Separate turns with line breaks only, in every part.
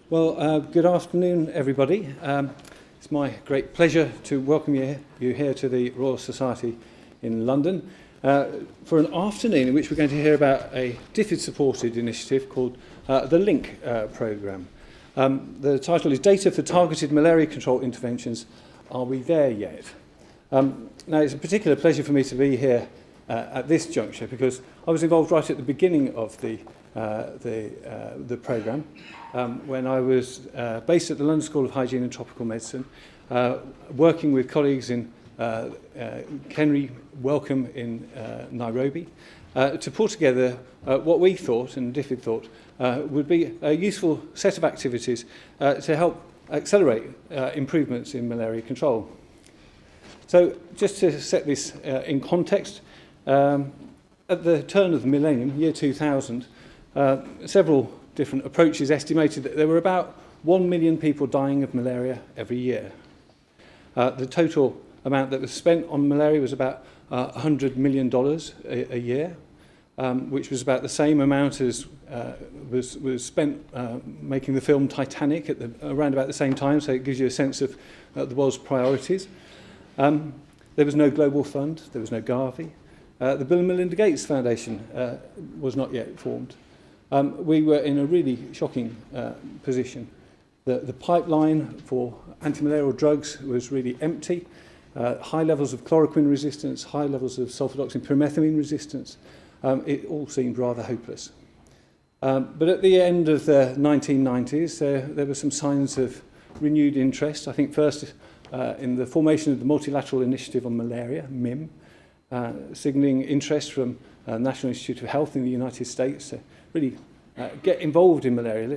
Good afternoon, everybody. It's my great pleasure to welcome you here to the Royal Society in London for an afternoon in which we're going to hear about a DFID-supported initiative called the Lynch programme. The title is Data for Targeted Malaria Control Interventions. Are we there yet? Now, it's a particular pleasure for me to be here at this juncture because I was involved right at the beginning of the programme when I was based at the London School of Hygiene and Tropical Medicine, working with colleagues in Kemri-Wellcome in Nairobi to pull together what we thought, and DFID thought, would be a useful set of activities to help accelerate improvements in malaria control. So just to set this in context, at the turn of the millennium, year 2000, several different approaches estimated that there were about 1 million people dying of malaria every year. The total amount that was spent on malaria was about $100 million a year, which was about the same amount as was spent making the film Titanic at around about the same time, so it gives you a sense of the world's priorities. There was no global fund, there was no Gavi. The Bill and Melinda Gates Foundation was not yet formed. We were in a really shocking position. The pipeline for antimalarial drugs was really empty. High levels of chloroquine resistance, high levels of sulfadoxine pyrimethamine resistance. It all seemed rather hopeless. But at the end of the 1990s, there were some signs of renewed interest. I think first in the formation of the Multilateral Initiative on Malaria, MIM, signalling interest from National Institute of Health in the United States to really get involved in malaria.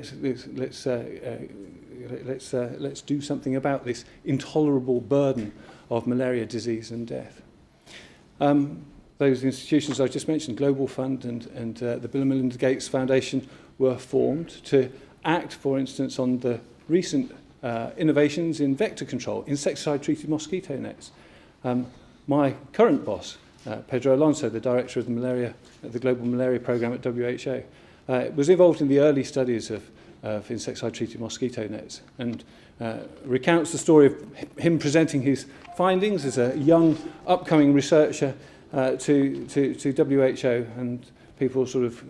Let's do something about this intolerable burden of malaria disease and death. Those institutions I just mentioned, Global Fund and the Bill and Melinda Gates Foundation, were formed to act, for instance, on the recent innovations in vector control, insecticide-treated mosquito nets. My current boss, Pedro Alonso, the director of the Global Malaria Programme at WHO, was involved in the early studies of insecticide-treated mosquito nets and recounts the story of him presenting his findings as a young, upcoming researcher to WHO, and people sort of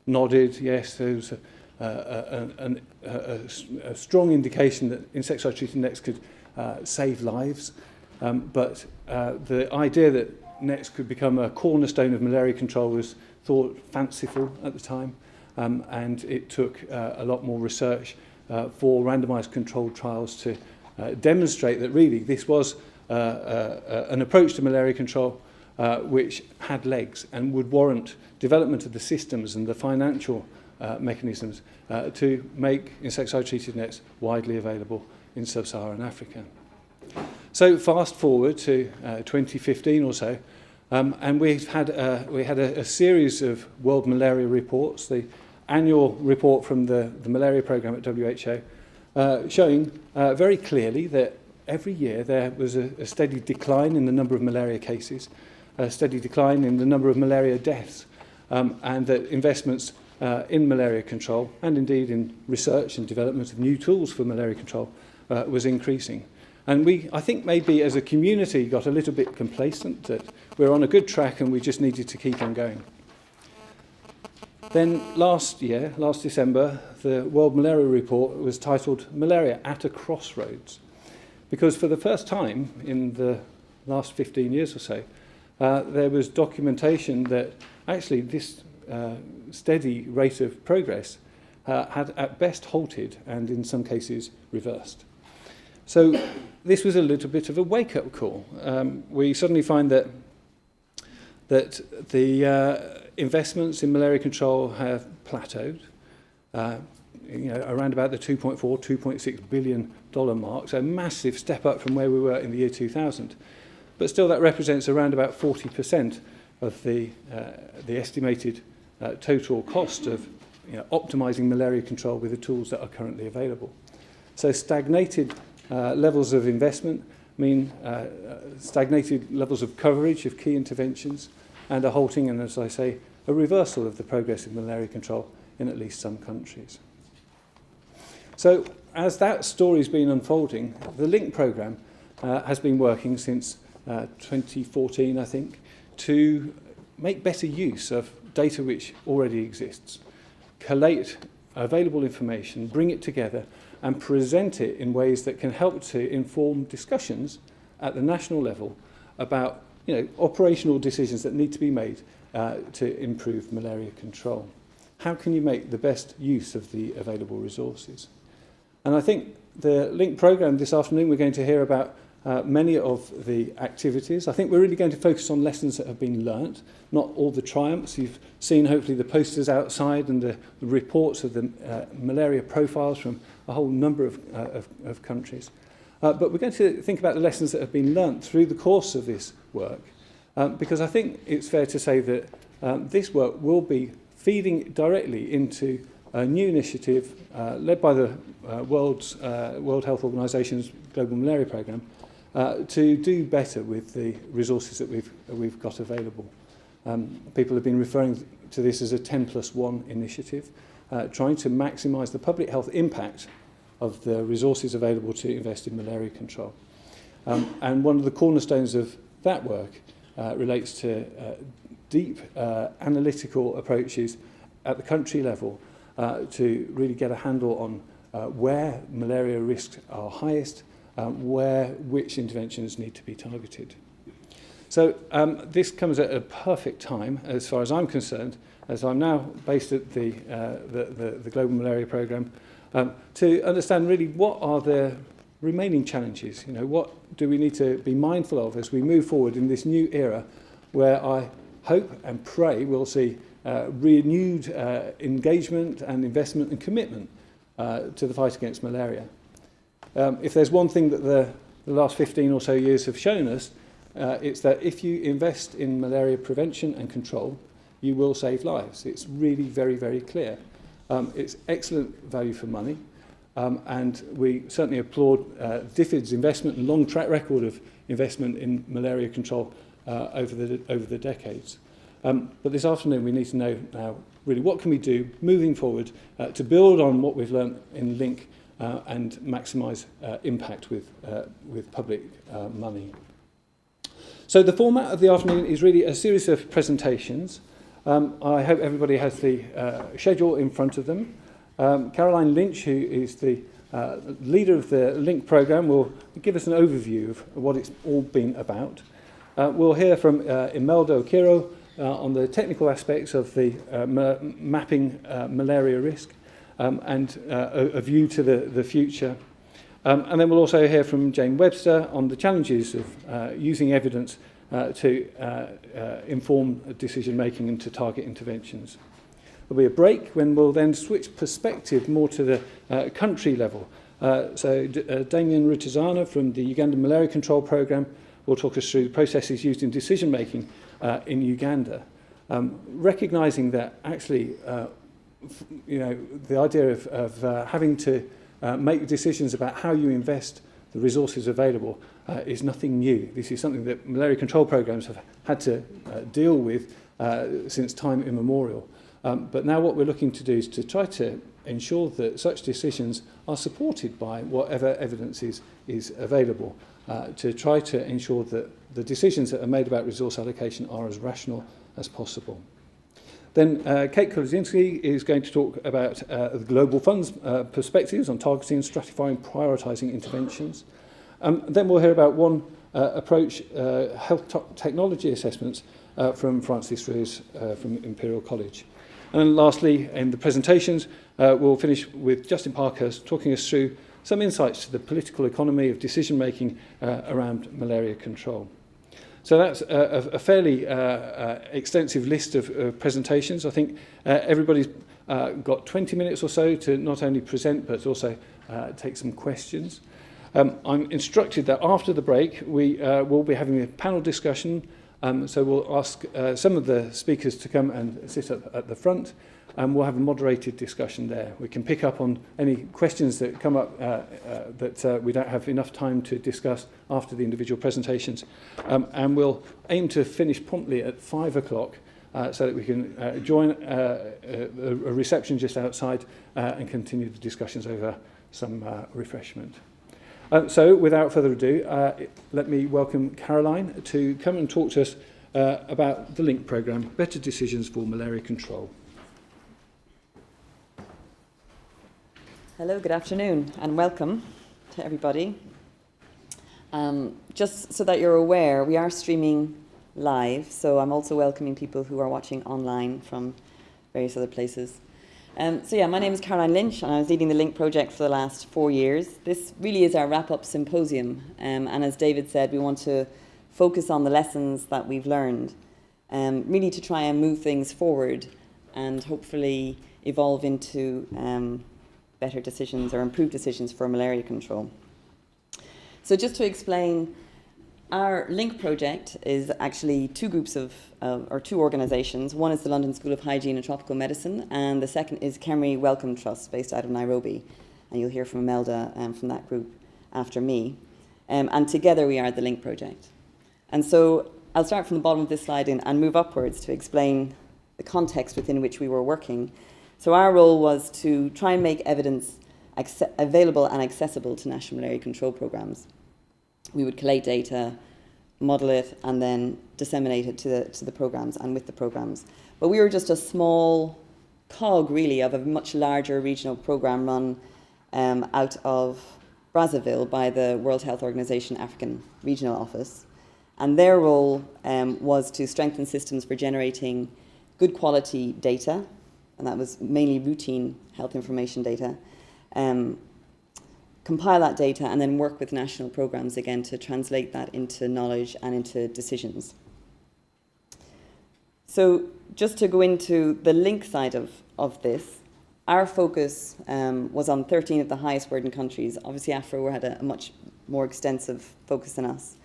nodded, yes, there was a strong indication that insecticide-treated nets could save lives. But the idea that nets could become a cornerstone of malaria control was thought fanciful at the time, and it took a lot more research for randomized controlled trials to demonstrate that really this was an approach to malaria control which had legs and would warrant development of the systems and the financial mechanisms to make insecticide-treated nets widely available in sub-Saharan Africa. So fast forward to 2015 or so, and we had a series of World Malaria reports, the annual report from the Malaria Programme at WHO, showing very clearly that every year there was a steady decline in the number of malaria cases, a steady decline in the number of malaria deaths, and that investments in malaria control, and indeed in research and development of new tools for malaria control, was increasing. And we, I think, maybe as a community got a little bit complacent that we're on a good track and we just needed to keep on going. Then last December, the World Malaria Report was titled Malaria at a Crossroads, because for the first time in the last 15 years or so, there was documentation that actually this steady rate of progress had at best halted and in some cases reversed. So this was a little bit of a wake-up call. We suddenly find that the investments in malaria control have plateaued, around about the $2.4, $2.6 billion mark, so a massive step up from where we were in the year 2000. But still that represents around about 40% of the estimated total cost of optimizing malaria control with the tools that are currently available. So stagnated levels of investment mean stagnated levels of coverage of key interventions and a halting and, as I say, a reversal of the progress in malaria control in at least some countries. So as that story's been unfolding, the Link programme has been working since 2014, I think, to make better use of data which already exists, collate available information, bring it together, and present it in ways that can help to inform discussions at the national level about operational decisions that need to be made to improve malaria control. How can you make the best use of the available resources? And I think the Link programme this afternoon, we're going to hear about many of the activities. I think we're really going to focus on lessons that have been learnt, not all the triumphs. You've seen hopefully the posters outside and the reports of the malaria profiles from a whole number of countries. But we're going to think about the lessons that have been learnt through the course of this work, because I think it's fair to say that this work will be feeding directly into a new initiative led by the World Health Organization's Global Malaria Programme to do better with the resources that we've got available. People have been referring to this as a 10+1 initiative, trying to maximise the public health impact of the resources available to invest in malaria control. And one of the cornerstones of that work relates to deep analytical approaches at the country level to really get a handle on where malaria risks are highest, which interventions need to be targeted. So this comes at a perfect time, as far as I'm concerned, as I'm now based at the Global Malaria Programme, to understand really what are the remaining challenges. What do we need to be mindful of as we move forward in this new era, where I hope and pray we'll see renewed engagement and investment and commitment to the fight against malaria. If there's one thing that the last 15 or so years have shown us, it's that if you invest in malaria prevention and control, you will save lives. It's really very, very clear. It's excellent value for money, and we certainly applaud DFID's investment and long track record of investment in malaria control over the decades. But this afternoon we need to know now really what can we do moving forward to build on what we've learned in Link and maximise impact with public money. So the format of the afternoon is really a series of presentations. I hope everybody has the schedule in front of them. Caroline Lynch, who is the leader of the Link programme, will give us an overview of what it's all been about. We'll hear from Emelda Okiro on the technical aspects of the mapping malaria risk and a view to the future. And then we'll also hear from Jayne Webster on the challenges of using evidence to inform decision-making and to target interventions. There'll be a break when we'll then switch perspective more to the country level. So Damien Rutizana from the Uganda Malaria Control Programme will talk us through the processes used in decision-making in Uganda, recognising that actually, the idea of having to make decisions about how you invest the resources available is nothing new. This is something that malaria control programs have had to deal with since time immemorial. But now what we're looking to do is to try to ensure that such decisions are supported by whatever evidence is available, to try to ensure that the decisions that are made about resource allocation are as rational as possible. Then Kate Kulizinski is going to talk about the Global Fund's perspectives on targeting, stratifying, prioritising interventions. Then we'll hear about one approach, health technology assessments from Francis Reyes from Imperial College. And then lastly, in the presentations, we'll finish with Justin Parkhurst talking us through some insights to the political economy of decision-making around malaria control. So that's a fairly extensive list of presentations. I think everybody's got 20 minutes or so to not only present, but also take some questions. I'm instructed that after the break, we will be having a panel discussion. So we'll ask some of the speakers to come and sit up at the front, and we'll have a moderated discussion there. We can pick up on any questions that come up that we don't have enough time to discuss after the individual presentations. And we'll aim to finish promptly at 5 o'clock so that we can join a reception just outside and continue the discussions over some refreshment. So without further ado, let me welcome Caroline to come and talk to us about the LINK programme, Better Decisions for Malaria Control.
Hello, good afternoon, and welcome to everybody. Just so that you're aware, we are streaming live, so I'm also welcoming people who are watching online from various other places. My name is Caroline Lynch, and I was leading the LINK project for the last 4 years. This really is our wrap-up symposium, and as David said, we want to focus on the lessons that we've learned, really to try and move things forward and hopefully evolve into better decisions or improved decisions for malaria control. So just to explain, our LINK project is actually two groups or two organisations. One is the London School of Hygiene and Tropical Medicine, and the second is Kemri-Wellcome Trust, based out of Nairobi. And you'll hear from Emelda from that group after me. And together we are the LINK project. And so I'll start from the bottom of this slide and move upwards to explain the context within which we were working. So our role was to try and make evidence available and accessible to national malaria control programmes. We would collate data, model it, and then disseminate it to the programmes and with the programmes. But we were just a small cog, really, of a much larger regional programme run out of Brazzaville by the World Health Organization African Regional Office. And their role was to strengthen systems for generating good quality data, and that was mainly routine health information data, compile that data, and then work with national programs again to translate that into knowledge and into decisions. So just to go into the LINK side of this, our focus was on 13 of the highest burden countries. Obviously, Afro had a much more extensive focus than us.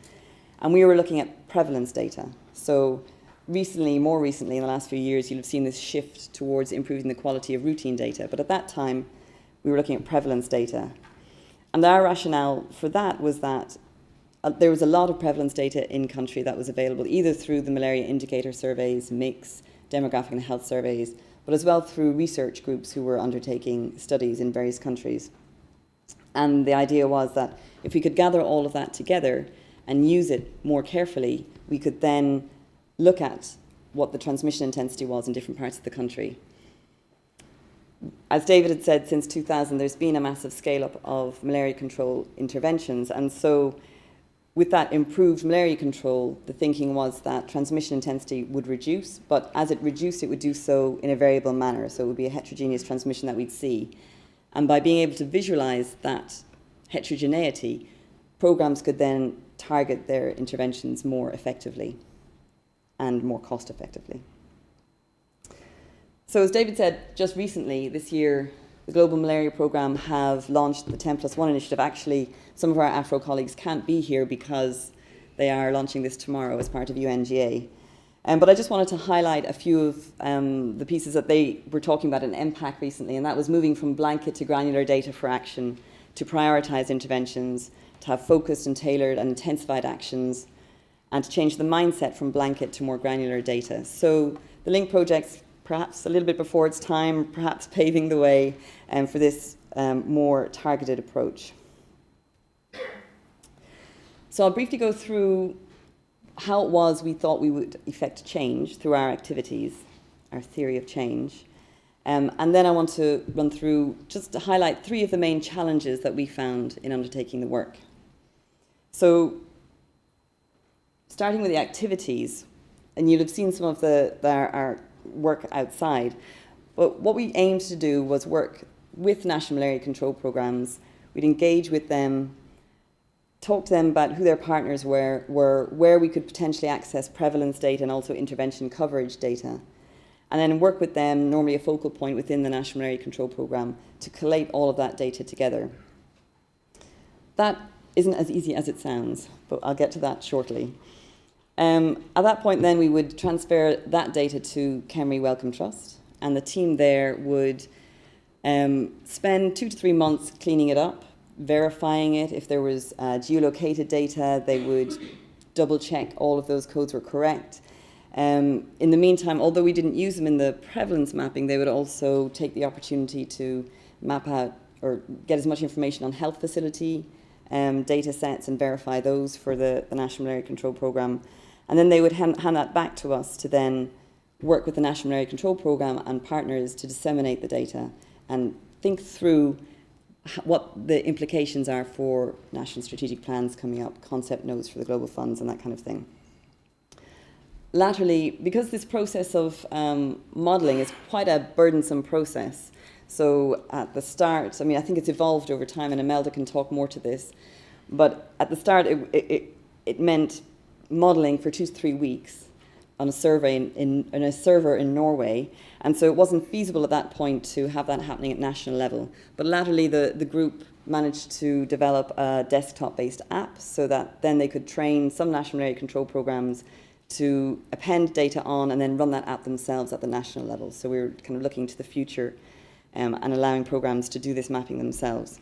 And we were looking at prevalence data. So more recently, in the last few years, you'll have seen this shift towards improving the quality of routine data. But at that time, we were looking at prevalence data. And our rationale for that was that there was a lot of prevalence data in country that was available, either through the malaria indicator surveys, MICS, demographic and health surveys, but as well through research groups who were undertaking studies in various countries. And the idea was that if we could gather all of that together and use it more carefully, we could then look at what the transmission intensity was in different parts of the country. As David had said, since 2000, there's been a massive scale-up of malaria control interventions. And so with that improved malaria control, the thinking was that transmission intensity would reduce, but as it reduced, it would do so in a variable manner. So it would be a heterogeneous transmission that we'd see. And by being able to visualize that heterogeneity, programs could then target their interventions more effectively and more cost effectively. So as David said, just recently, this year, the Global Malaria Programme have launched the 10+1 initiative. Actually, some of our Afro colleagues can't be here because they are launching this tomorrow as part of UNGA. But I just wanted to highlight a few of the pieces that they were talking about in MPAC recently, and that was moving from blanket to granular data for action, to prioritise interventions, to have focused and tailored and intensified actions, and to change the mindset from blanket to more granular data. So the LINK project's perhaps a little bit before its time, perhaps paving the way for this more targeted approach. So I'll briefly go through how it was we thought we would effect change through our activities, our theory of change. And then I want to run through, just to highlight 3 of the main challenges that we found in undertaking the work. So starting with the activities, and you'll have seen some of our work outside, but what we aimed to do was work with national malaria control programs. We'd engage with them, talk to them about who their partners were, where we could potentially access prevalence data and also intervention coverage data, and then work with them, normally a focal point within the national malaria control program, to collate all of that data together. That isn't as easy as it sounds, but I'll get to that shortly. At that point then we would transfer that data to Kemri-Wellcome Trust, and the team there would spend 2 to 3 months cleaning it up, verifying it. If there was geolocated data, they would double check all of those codes were correct. In the meantime, although we didn't use them in the prevalence mapping, they would also take the opportunity to map out or get as much information on health facility data sets and verify those for the National Malaria Control Programme. And then they would hand that back to us to then work with the National Malaria Control Programme and partners to disseminate the data and think through what the implications are for national strategic plans coming up, concept notes for the global funds and that kind of thing. Latterly, because this process of modelling is quite a burdensome process, so at the start, I mean, I think it's evolved over time, and Emelda can talk more to this, but at the start it meant modelling for 2 to 3 weeks on a survey in a server in Norway, and so it wasn't feasible at that point to have that happening at national level. But latterly the group managed to develop a desktop-based app so that then they could train some national malaria control programs to append data on and then run that app themselves at the national level. So we were kind of looking to the future and allowing programs to do this mapping themselves.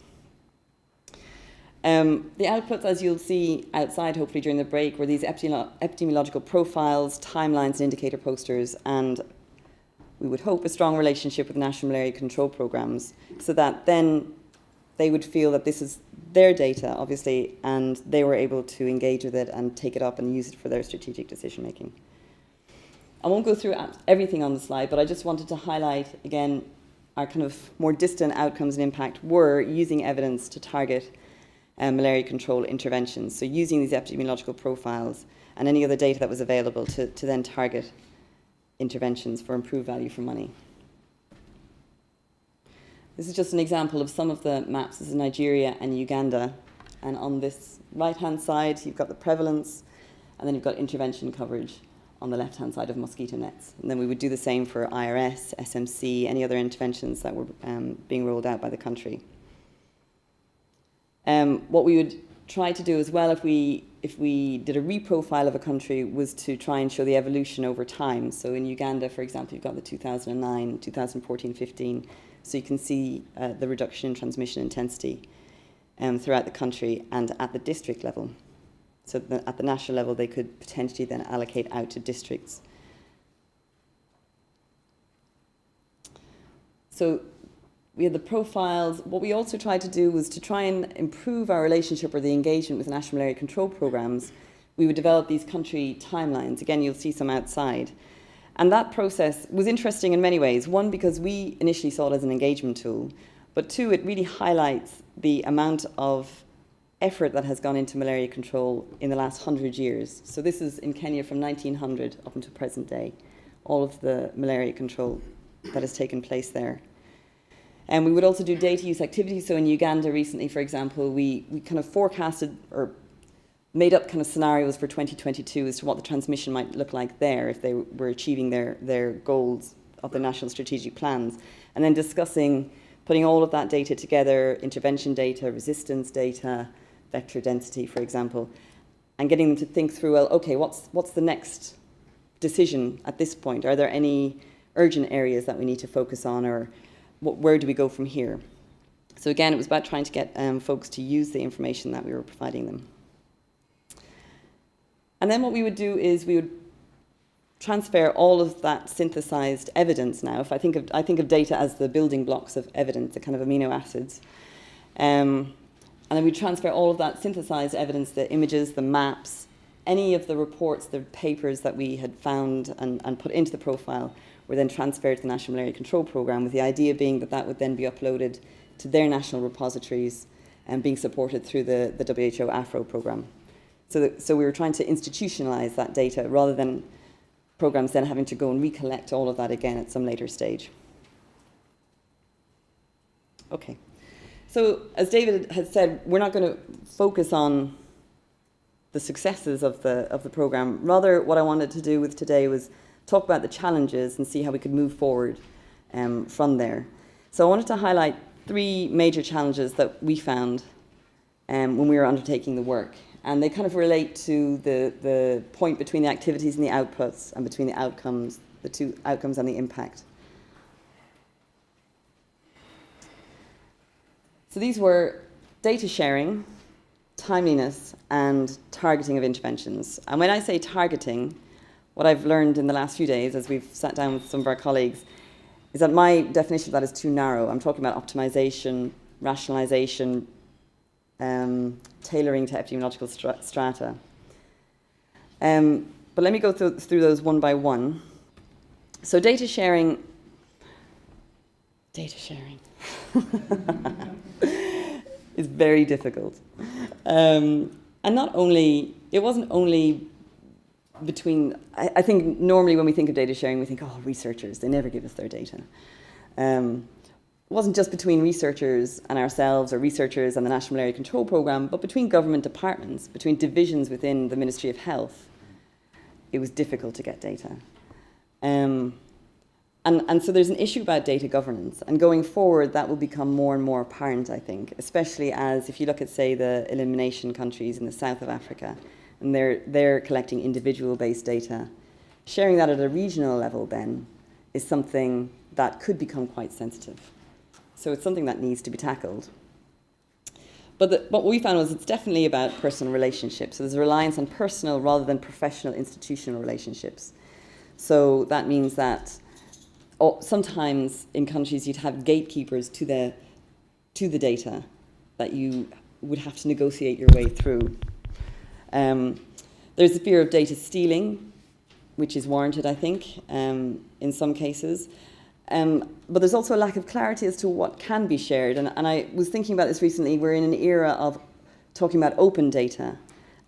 The outputs, as you'll see outside, hopefully during the break, were these epidemiological profiles, timelines, and indicator posters, and we would hope a strong relationship with national malaria control programs, so that then they would feel that this is their data, obviously, and they were able to engage with it and take it up and use it for their strategic decision making. I won't go through everything on the slide, but I just wanted to highlight again our kind of more distant outcomes and impact were using evidence to target malaria control interventions. So using these epidemiological profiles and any other data that was available to then target interventions for improved value for money. This is just an example of some of the maps. This is Nigeria and Uganda. And on this right-hand side, you've got the prevalence, and then you've got intervention coverage on the left-hand side of mosquito nets. And then we would do the same for IRS, SMC, any other interventions that were being rolled out by the country. What we would try to do as well if we did a reprofile of a country was to try and show the evolution over time. So in Uganda, for example, you've got the 2009, 2014, 15. So you can see the reduction in transmission intensity throughout the country and at the district level. So at the national level, they could potentially then allocate out to districts. So we had the profiles. What we also tried to do was to try and improve our relationship or the engagement with national malaria control programs. We would develop these country timelines. Again, you'll see some outside. And that process was interesting in many ways. One, because we initially saw it as an engagement tool, but two, it really highlights the amount of effort that has gone into malaria control in the last 100 years. So this is in Kenya from 1900 up until present day, all of the malaria control that has taken place there. And we would also do data use activities. So in Uganda recently, for example, we kind of forecasted or made up kind of scenarios for 2022 as to what the transmission might look like there if they were achieving their goals of the national strategic plans. And then discussing, putting all of that data together, intervention data, resistance data, vector density, for example, and getting them to think through, well, okay, what's the next decision at this point? Are there any urgent areas that we need to focus on, or where do we go from here? So again, it was about trying to get folks to use the information that we were providing them. And then what we would do is we would transfer all of that synthesized evidence now. If I think of data as the building blocks of evidence, the kind of amino acids. And then we transfer all of that synthesized evidence, the images, the maps, any of the reports, the papers that we had found and put into the profile were then transferred to the National Malaria Control Programme, with the idea being that that would then be uploaded to their national repositories and being supported through the WHO AFRO programme. So we were trying to institutionalize that data rather than programs then having to go and recollect all of that again at some later stage. Okay. So as David had said, we're not going to focus on the successes of the program. Rather, what I wanted to do with today was talk about the challenges and see how we could move forward from there. So I wanted to highlight 3 major challenges that we found when we were undertaking the work. And they kind of relate to the point between the activities and the outputs, and between the outcomes, the 2 outcomes and the impact. So these were data sharing, timeliness, and targeting of interventions. And when I say targeting, what I've learned in the last few days, as we've sat down with some of our colleagues, is that my definition of that is too narrow. I'm talking about optimization, rationalization, tailoring to epidemiological strata. But let me go through those one by one. So data sharing is very difficult. And not only, it wasn't only between, I think normally when we think of data sharing, we think, oh, researchers, they never give us their data. It wasn't just between researchers and ourselves, or researchers and the National Malaria Control Programme, but between government departments, between divisions within the Ministry of Health. It was difficult to get data. And so there's an issue about data governance. And going forward, that will become more and more apparent, I think, especially as if you look at, say, the elimination countries in the south of Africa, and they're collecting individual-based data. Sharing that at a regional level, then, is something that could become quite sensitive. So it's something that needs to be tackled. But what we found was it's definitely about personal relationships. So there's a reliance on personal rather than professional institutional relationships. So that means that sometimes in countries you'd have gatekeepers to the data that you would have to negotiate your way through. There's the fear of data stealing, which is warranted, I think, in some cases. But there's also a lack of clarity as to what can be shared. And I was thinking about this recently. We're in an era of talking about open data,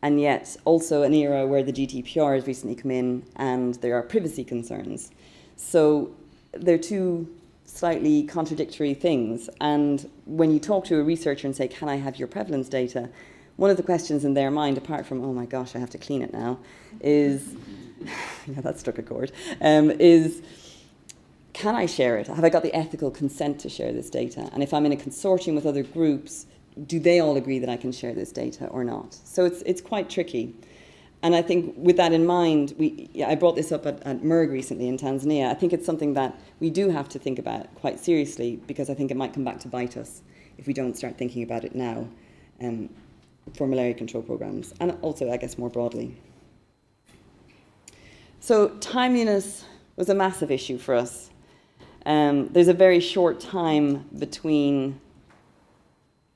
and yet also an era where the GDPR has recently come in and there are privacy concerns. So they're two slightly contradictory things. And when you talk to a researcher and say, can I have your prevalence data? One of the questions in their mind, apart from, oh my gosh, I have to clean it now, is, yeah, that struck a chord, is, can I share it? Have I got the ethical consent to share this data? And if I'm in a consortium with other groups, do they all agree that I can share this data or not? So it's quite tricky. And I think with that in mind, I brought this up at MERG recently in Tanzania. I think it's something that we do have to think about quite seriously, because I think it might come back to bite us if we don't start thinking about it now for malaria control programs, and also, I guess, more broadly. So timeliness was a massive issue for us. There's a very short time between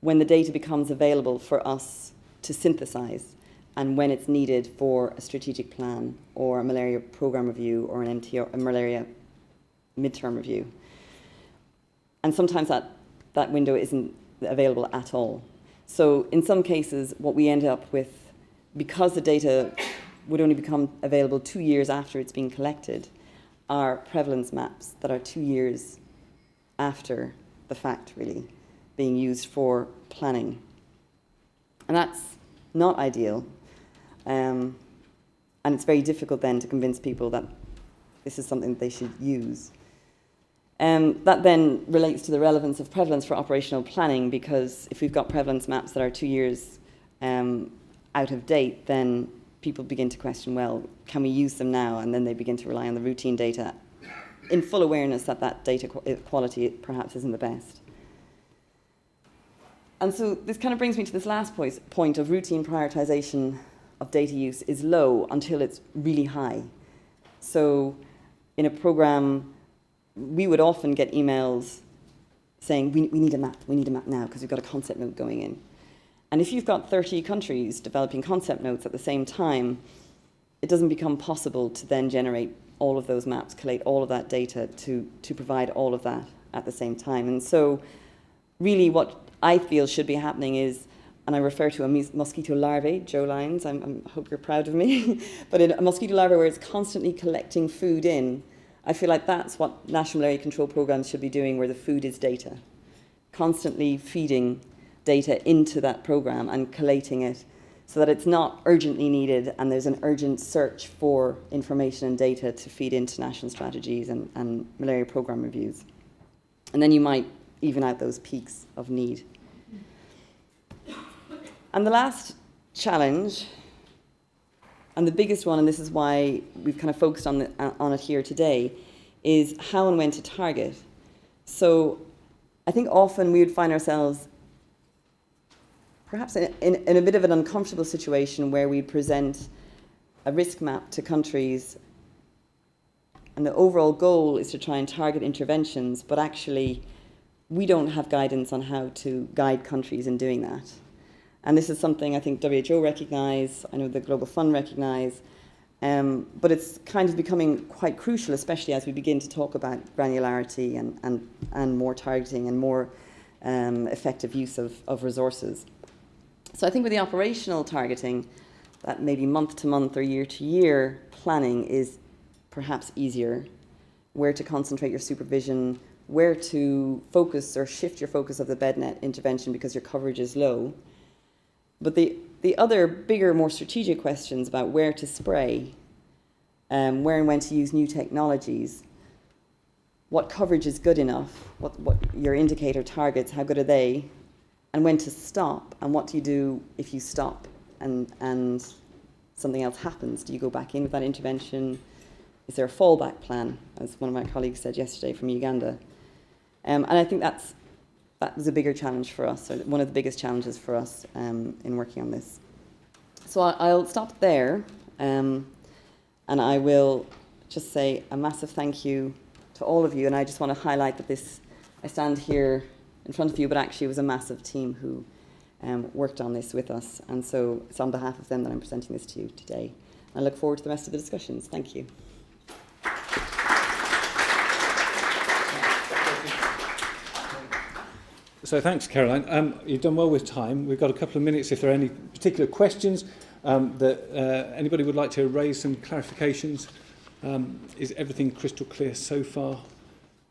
when the data becomes available for us to synthesize and when it's needed for a strategic plan or a malaria program review or an MTR, a malaria midterm review. And sometimes that window isn't available at all. So in some cases, what we end up with, because the data would only become available 2 years after it's been collected, are prevalence maps that are 2 years after the fact, really, being used for planning. And that's not ideal. And it's very difficult then to convince people that this is something that they should use. That then relates to the relevance of prevalence for operational planning, because if we've got prevalence maps that are 2 years out of date, then people begin to question, well, can we use them now? And then they begin to rely on the routine data in full awareness that that data quality perhaps isn't the best. And so this kind of brings me to this last point of routine prioritization of data use is low until it's really high. So in a program, we would often get emails saying, we need a map now because we've got a concept note going in. And if you've got 30 countries developing concept notes at the same time, it doesn't become possible to then generate all of those maps, collate all of that data to provide all of that at the same time. And so really what I feel should be happening is, and I refer to a mosquito larvae, Joe Lyons, I hope you're proud of me, but in a mosquito larvae where it's constantly collecting food in, I feel like that's what national malaria control programs should be doing, where the food is data. Constantly feeding data into that program and collating it so that it's not urgently needed and there's an urgent search for information and data to feed into national strategies and malaria program reviews. And then you might even out those peaks of need. And the last challenge, and the biggest one, and this is why we've kind of focused on it here today, is how and when to target. So I think often we would find ourselves perhaps in a bit of an uncomfortable situation where we'd present a risk map to countries And the overall goal is to try and target interventions, but actually we don't have guidance on how to guide countries in doing that. And this is something I think WHO recognise, I know the Global Fund recognise, but it's kind of becoming quite crucial, especially as we begin to talk about granularity and more targeting and more effective use of resources. So I think with the operational targeting, that maybe month-to-month or year-to-year planning is perhaps easier, where to concentrate your supervision, where to focus or shift your focus of the bed net intervention because your coverage is low. But the other bigger, more strategic questions about where to spray, where and when to use new technologies, what coverage is good enough, what your indicator targets, how good are they, and when to stop, and what do you do if you stop and something else happens? Do you go back in with that intervention? Is there a fallback plan, as one of my colleagues said yesterday from Uganda? And I think that was a bigger challenge for us, or one of the biggest challenges for us in working on this. So I'll stop there, and I will just say a massive thank you to all of you. And I just want to highlight that I stand here in front of you, but actually it was a massive team who worked on this with us. And so it's on behalf of them that I'm presenting this to you today. I look forward to the rest of the discussions. Thank you.
So thanks, Caroline. You've done well with time. We've got a couple of minutes if there are any particular questions that anybody would like to raise, some clarifications. Is everything crystal clear so far?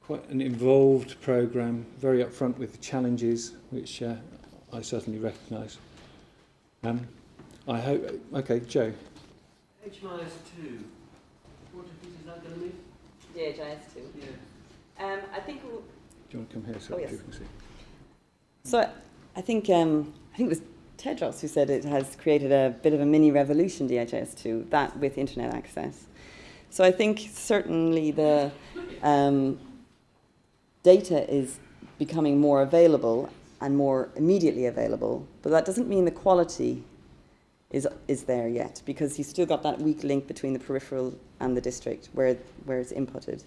Quite an involved programme, very upfront with the challenges, which I certainly recognise. I hope. Okay, Joe.
H-2. What is that going to be?
DHIS2.
Yeah.
I think.
Do you want to come here so
yes.
you can see?
So I think it was Tedros who said it has created a bit of a mini revolution, DHIS2, that with internet access. So I think certainly the data is becoming more available and more immediately available, but that doesn't mean the quality is there yet, because you've still got that weak link between the peripheral and the district where it's inputted.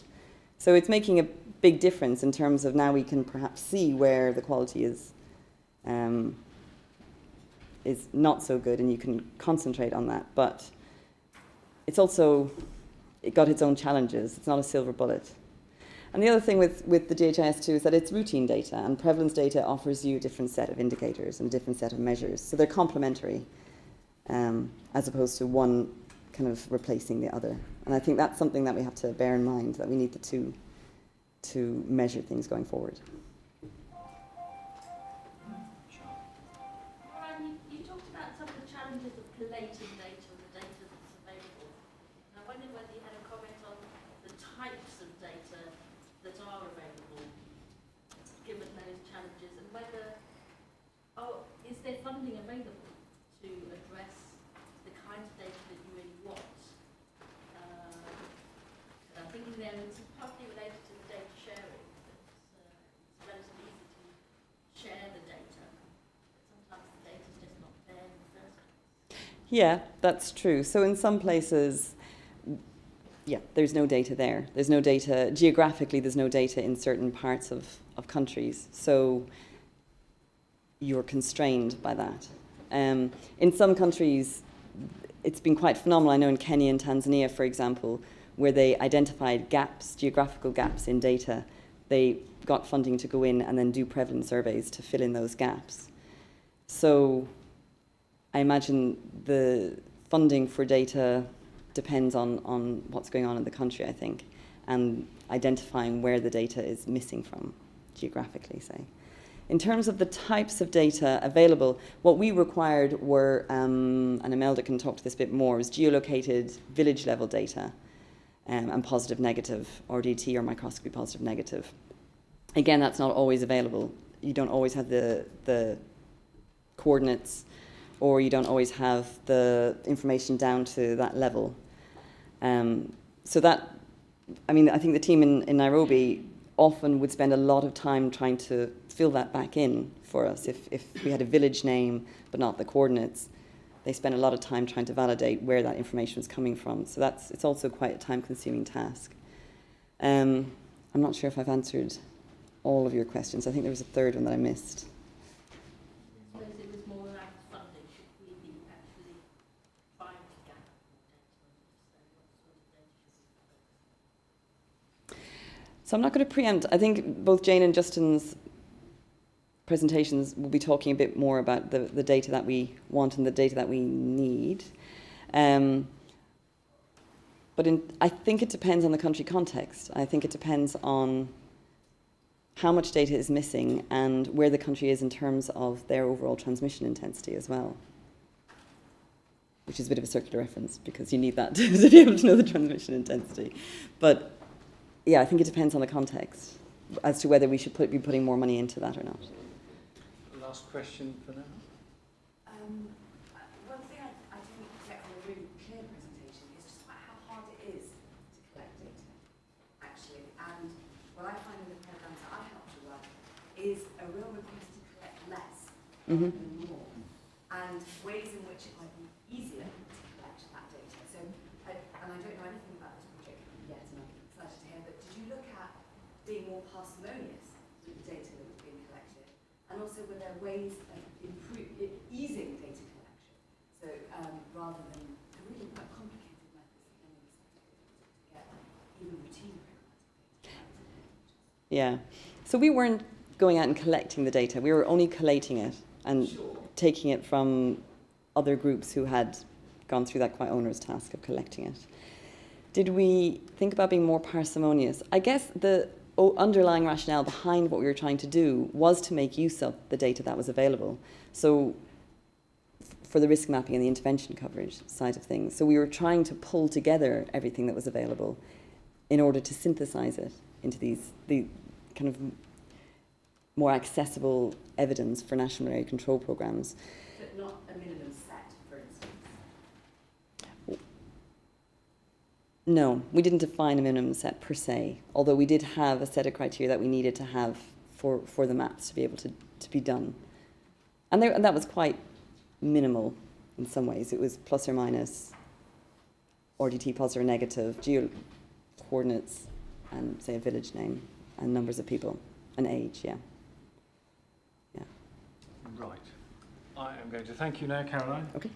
So it's making a big difference in terms of now we can perhaps see where the quality is not so good, and you can concentrate on that. But it's also, it got its own challenges. It's not a silver bullet. And the other thing with the DHIS2 is that it's routine data, and prevalence data offers you a different set of indicators and a different set of measures. So they're complementary, as opposed to one kind of replacing the other. And I think that's something that we have to bear in mind, that we need the two to measure things going forward.
You talked about some of the challenges of collating data and the data that's available. I wonder whether you had a comment on the types of data that are available, given those challenges, and whether, is there funding available to address the kinds of data that you really want? I'm thinking there it's partly related to the data sharing. It's relatively easy to share the data, but sometimes the data's just not there in the first place.
Yeah, that's true. So in some places, there's no data there. There's no data, geographically there's no data in certain parts of countries. So you're constrained by that. In some countries, it's been quite phenomenal. I know in Kenya and Tanzania, for example, where they identified gaps, geographical gaps in data, they got funding to go in and then do prevalence surveys to fill in those gaps. So I imagine the funding for data depends on what's going on in the country, I think, and identifying where the data is missing from, geographically, say. In terms of the types of data available, what we required were, and Emelda can talk to this a bit more, is geolocated village-level data. And positive negative, or RDT or microscopy positive negative. Again, that's not always available. You don't always have the coordinates, or you don't always have the information down to that level. So that, I mean, I think the team in Nairobi often would spend a lot of time trying to fill that back in for us. If we had a village name but not the coordinates, they spend a lot of time trying to validate where that information is coming from. So it's also quite a time-consuming task. I'm not sure if I've answered all of your questions. I think there was a third one that I missed.
I suppose it was more around funding. Should we be actually trying to gather more data?
So I'm not going to preempt. I think both Jayne and Justin's presentations will be talking a bit more about the data that we want and the data that we need. But I think it depends on the country context. I think it depends on how much data is missing and where the country is in terms of their overall transmission intensity as well. Which is a bit of a circular reference because you need that to be able to know the transmission intensity. But yeah, I think it depends on the context as to whether we should be putting more money into that or not.
Last question for now.
One thing I didn't get from a really clear presentation is just about how hard it is to collect data, actually. And what I find in the programs that I help to run is a real request to collect less rather than more, and ways in which it might be easier to collect that data. So, and I don't know anything about this project yet, and I'm excited to hear, but did you look at being more parsimonious with the data that was being collected? And also, were there ways of easing data collection? So rather than the really quite complicated methods that many of us have to get even routine programs.
Yeah. So we weren't going out and collecting the data. We were only collating it and taking it from other groups who had gone through that quite onerous task of collecting it. Did we think about being more parsimonious? I guess the underlying rationale behind what we were trying to do was to make use of the data that was available. So for the risk mapping and the intervention coverage side of things. So we were trying to pull together everything that was available in order to synthesize it into the kind of more accessible evidence for national malaria control programs.
But not a minimum set, for instance.
No, we didn't define a minimum set per se, although we did have a set of criteria that we needed to have for the maps to be able to be done. And that was quite minimal in some ways. It was plus or minus, RDT positive or negative, geo coordinates, and say a village name, and numbers of people, and age, yeah.
Right. I am going to thank you now, Caroline.
Okay.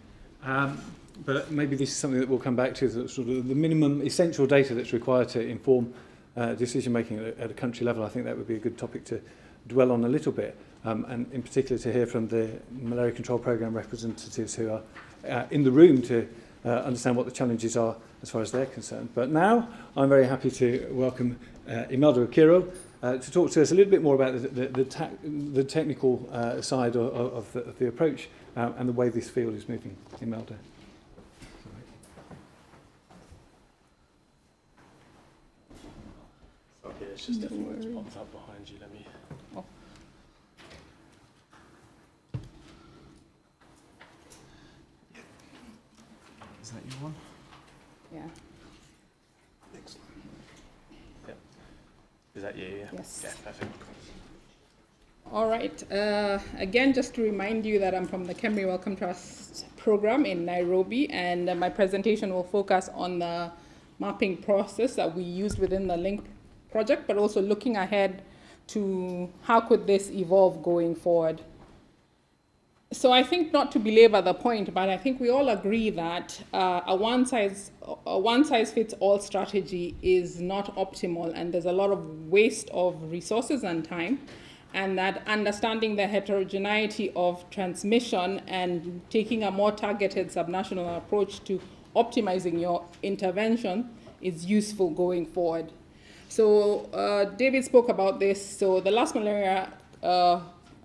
But maybe this is something that we'll come back to, the sort of the minimum essential data that's required to inform decision making at a country level. I think that would be a good topic to dwell on a little bit, and in particular to hear from the Malaria Control Programme representatives who are in the room to understand what the challenges are as far as they're concerned. But now I'm very happy to welcome Emelda Okiro to talk to us a little bit more about the technical side of the approach and the way this field is moving. Emelda.
Okay, it's just different. It's popped up behind you. Let me.
Oh.
Is that your one?
Yeah.
Excellent. Yep. Is that you? Yeah.
Yes.
Yeah. Perfect.
All right. Again, just to remind you that I'm from the Kemri-Wellcome Trust program in Nairobi, and my presentation will focus on the mapping process that we used within the Lynch project, but also looking ahead to how could this evolve going forward. So I think, not to belabor the point, but I think we all agree that a one-size-fits-all strategy is not optimal, and there's a lot of waste of resources and time, and that understanding the heterogeneity of transmission and taking a more targeted subnational approach to optimizing your intervention is useful going forward. So David spoke about this. So the last malaria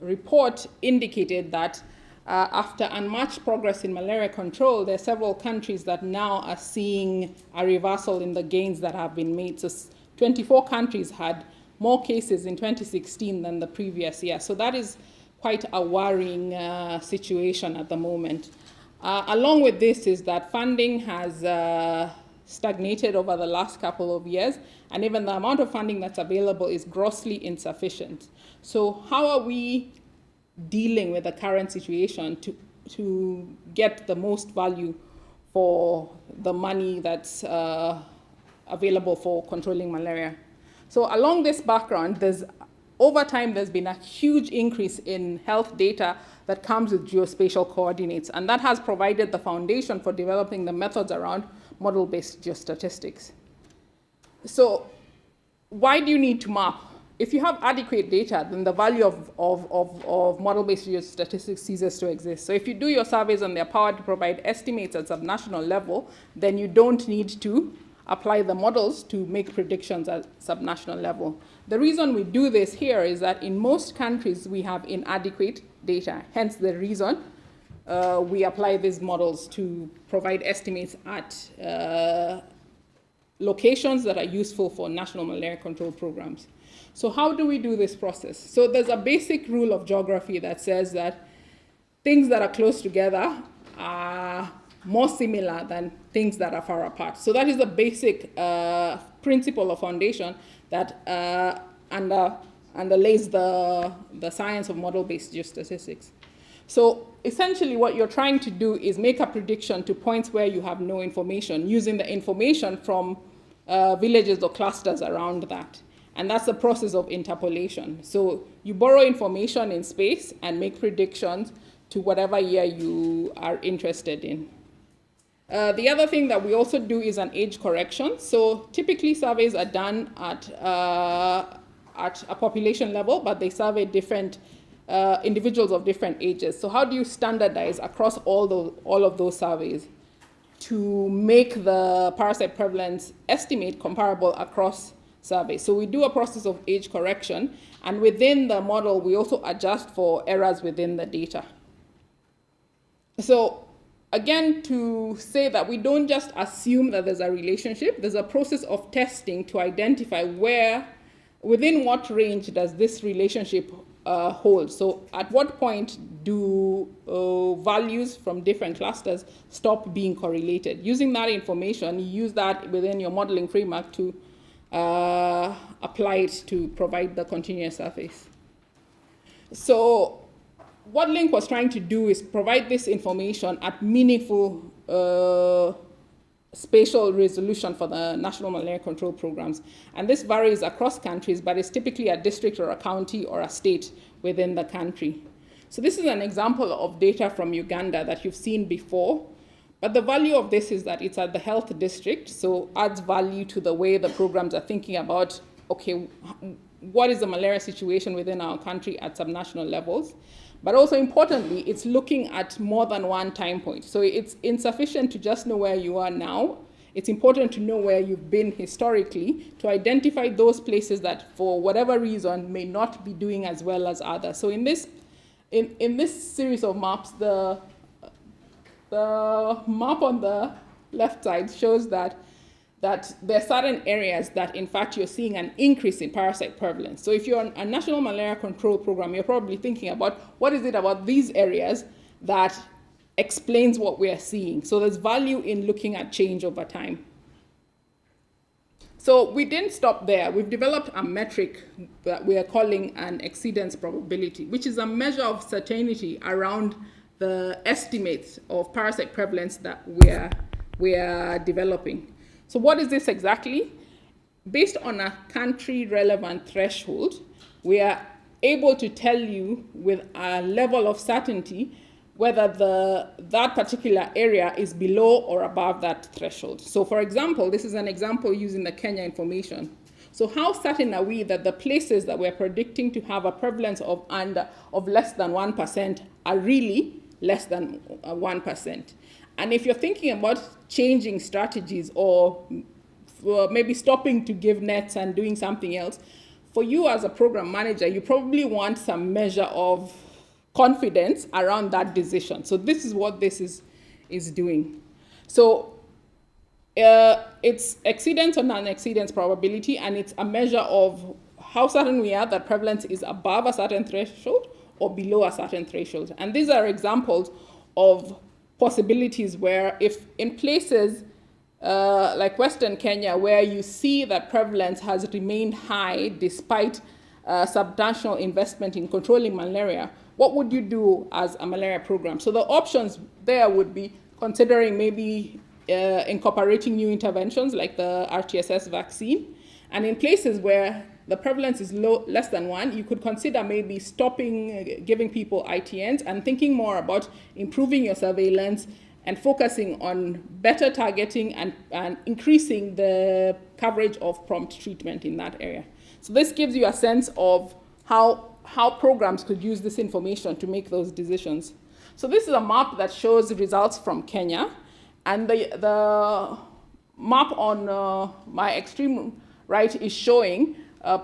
report indicated that after unmatched progress in malaria control, there are several countries that now are seeing a reversal in the gains that have been made. So 24 countries had more cases in 2016 than the previous year. So that is quite a worrying situation at the moment. Along with this is that funding has stagnated over the last couple of years, and even the amount of funding that's available is grossly insufficient. So how are we dealing with the current situation to get the most value for the money that's available for controlling malaria? So along this background, over time, there's been a huge increase in health data that comes with geospatial coordinates, and that has provided the foundation for developing the methods around model-based geostatistics. So why do you need to map? If you have adequate data, then the value of model-based geostatistics ceases to exist. So if you do your surveys and they're powered to provide estimates at subnational level, then you don't need to apply the models to make predictions at subnational level. The reason we do this here is that in most countries we have inadequate data, hence the reason we apply these models to provide estimates at locations that are useful for national malaria control programs. So how do we do this process? So there's a basic rule of geography that says that things that are close together are more similar than things that are far apart. So that is the basic principle of foundation that underlays the science of model-based geostatistics. So essentially what you're trying to do is make a prediction to points where you have no information, using the information from villages or clusters around that. And that's the process of interpolation. So you borrow information in space and make predictions to whatever year you are interested in. The other thing that we also do is an age correction. So typically surveys are done at a population level, but they survey different individuals of different ages. So how do you standardize across all of those surveys to make the parasite prevalence estimate comparable across surveys? So we do a process of age correction, and within the model, we also adjust for errors within the data. So again, to say that we don't just assume that there's a relationship, there's a process of testing to identify within what range does this relationship hold. So at what point do values from different clusters stop being correlated? Using that information, you use that within your modeling framework to apply it to provide the continuous surface. So what Lynch was trying to do is provide this information at meaningful spatial resolution for the national malaria control programs. And this varies across countries, but it's typically a district or a county or a state within the country. So this is an example of data from Uganda that you've seen before. But the value of this is that it's at the health district, so adds value to the way the programs are thinking about, okay, what is the malaria situation within our country at subnational levels? But also importantly, it's looking at more than one time point. So it's insufficient to just know where you are now. It's important to know where you've been historically to identify those places that for whatever reason may not be doing as well as others. So in this series of maps, the map on the left side shows that there are certain areas that, in fact, you're seeing an increase in parasite prevalence. So if you're on a national malaria control program, you're probably thinking about what is it about these areas that explains what we are seeing. So there's value in looking at change over time. So we didn't stop there. We've developed a metric that we are calling an exceedance probability, which is a measure of certainty around the estimates of parasite prevalence that we are developing. So what is this exactly? Based on a country-relevant threshold, we are able to tell you with a level of certainty whether that particular area is below or above that threshold. So for example, this is an example using the Kenya information. So how certain are we that the places that we're predicting to have a prevalence of less than 1% are really less than 1%? And if you're thinking about changing strategies or maybe stopping to give nets and doing something else, for you as a program manager, you probably want some measure of confidence around that decision. So this is what this is doing. So it's exceedance or non-exceedance probability, and it's a measure of how certain we are that prevalence is above a certain threshold or below a certain threshold. And these are examples of possibilities where if in places like Western Kenya, where you see that prevalence has remained high despite substantial investment in controlling malaria, what would you do as a malaria program? So the options there would be considering maybe incorporating new interventions like the RTSS vaccine. And in places where the prevalence is low, less than 1, you could consider maybe stopping giving people ITNs and thinking more about improving your surveillance and focusing on better targeting and increasing the coverage of prompt treatment in that area. So this gives you a sense of how programs could use this information to make those decisions. So this is a map that shows results from Kenya. And the map on my extreme right is showing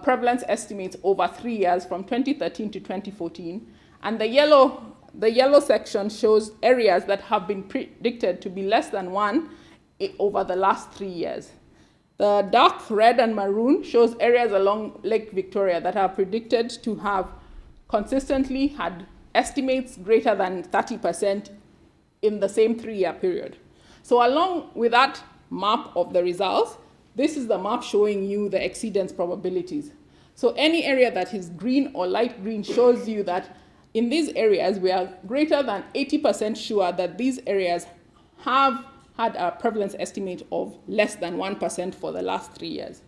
prevalence estimates over 3 years from 2013 to 2014. And the yellow section shows areas that have been predicted to be less than 1 over the last 3 years. The dark red and maroon shows areas along Lake Victoria that are predicted to have consistently had estimates greater than 30% in the same 3-year period. So along with that map of the results, this is the map showing you the exceedance probabilities. So any area that is green or light green shows you that in these areas, we are greater than 80% sure that these areas have had a prevalence estimate of less than 1% for the last 3 years.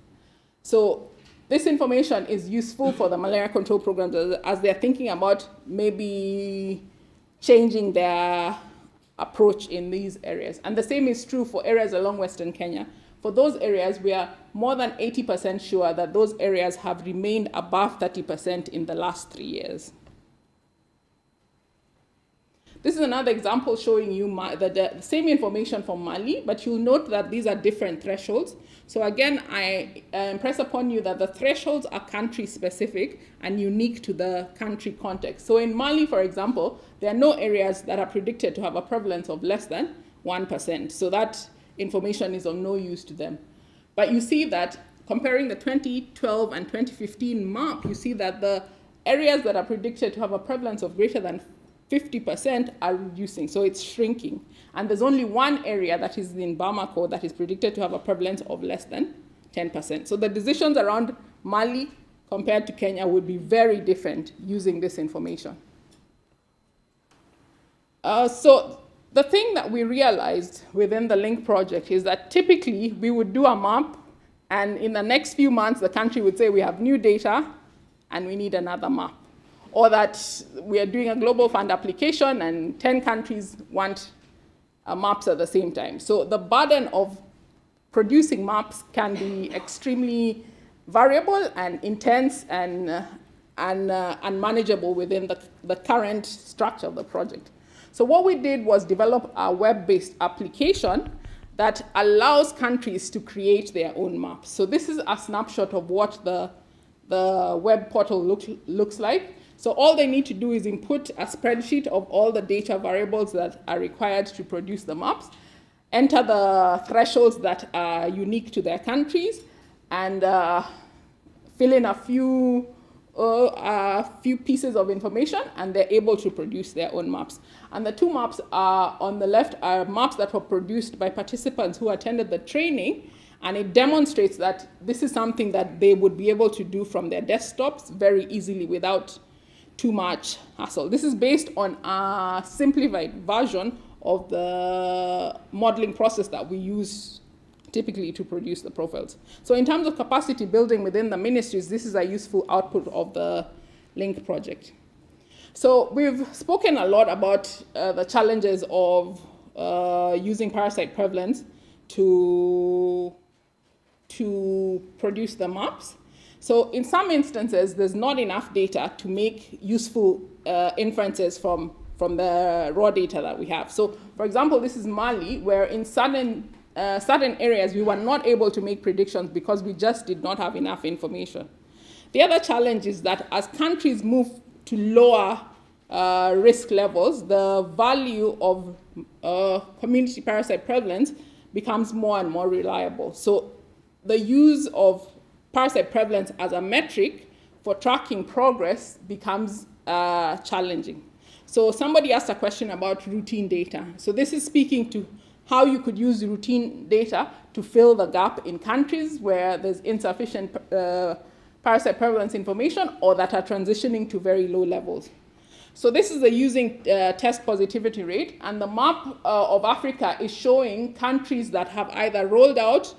So this information is useful for the malaria control programs as they're thinking about maybe changing their approach in these areas. And the same is true for areas along Western Kenya. For those areas, we are more than 80% sure that those areas have remained above 30% in the last 3 years. This is another example showing you the same information from Mali, but you'll note that these are different thresholds. So again, I impress upon you that the thresholds are country-specific and unique to the country context. So in Mali, for example, there are no areas that are predicted to have a prevalence of less than 1%. So that information is of no use to them. But you see that comparing the 2012 and 2015 map, you see that the areas that are predicted to have a prevalence of greater than 50% are reducing, so it's shrinking. And there's only one area that is in Bamako that is predicted to have a prevalence of less than 10%. So the decisions around Mali compared to Kenya would be very different using this information. So the thing that we realized within the Link project is that typically we would do a map, and in the next few months, the country would say we have new data and we need another map. Or that we are doing a global fund application and 10 countries want maps at the same time. So the burden of producing maps can be extremely variable and intense and unmanageable within the current structure of the project. So what we did was develop a web-based application that allows countries to create their own maps. So this is a snapshot of what the web portal looks like. So all they need to do is input a spreadsheet of all the data variables that are required to produce the maps, enter the thresholds that are unique to their countries, and fill in a few pieces of information, and they're able to produce their own maps. And the two maps are on the left are maps that were produced by participants who attended the training, and it demonstrates that this is something that they would be able to do from their desktops very easily without too much hassle. This is based on a simplified version of the modeling process that we use typically to produce the profiles. So in terms of capacity building within the ministries, this is a useful output of the Link project. So we've spoken a lot about the challenges of using parasite prevalence to produce the maps. So in some instances, there's not enough data to make useful inferences from the raw data that we have. So for example, this is Mali, where in certain areas, we were not able to make predictions because we just did not have enough information. The other challenge is that as countries move to lower risk levels, the value of community parasite prevalence becomes more and more reliable. So the use of parasite prevalence as a metric for tracking progress becomes challenging. So somebody asked a question about routine data. So this is speaking to how you could use routine data to fill the gap in countries where there's insufficient parasite prevalence information or that are transitioning to very low levels. So this is the using test positivity rate, and the map of Africa is showing countries that have either rolled out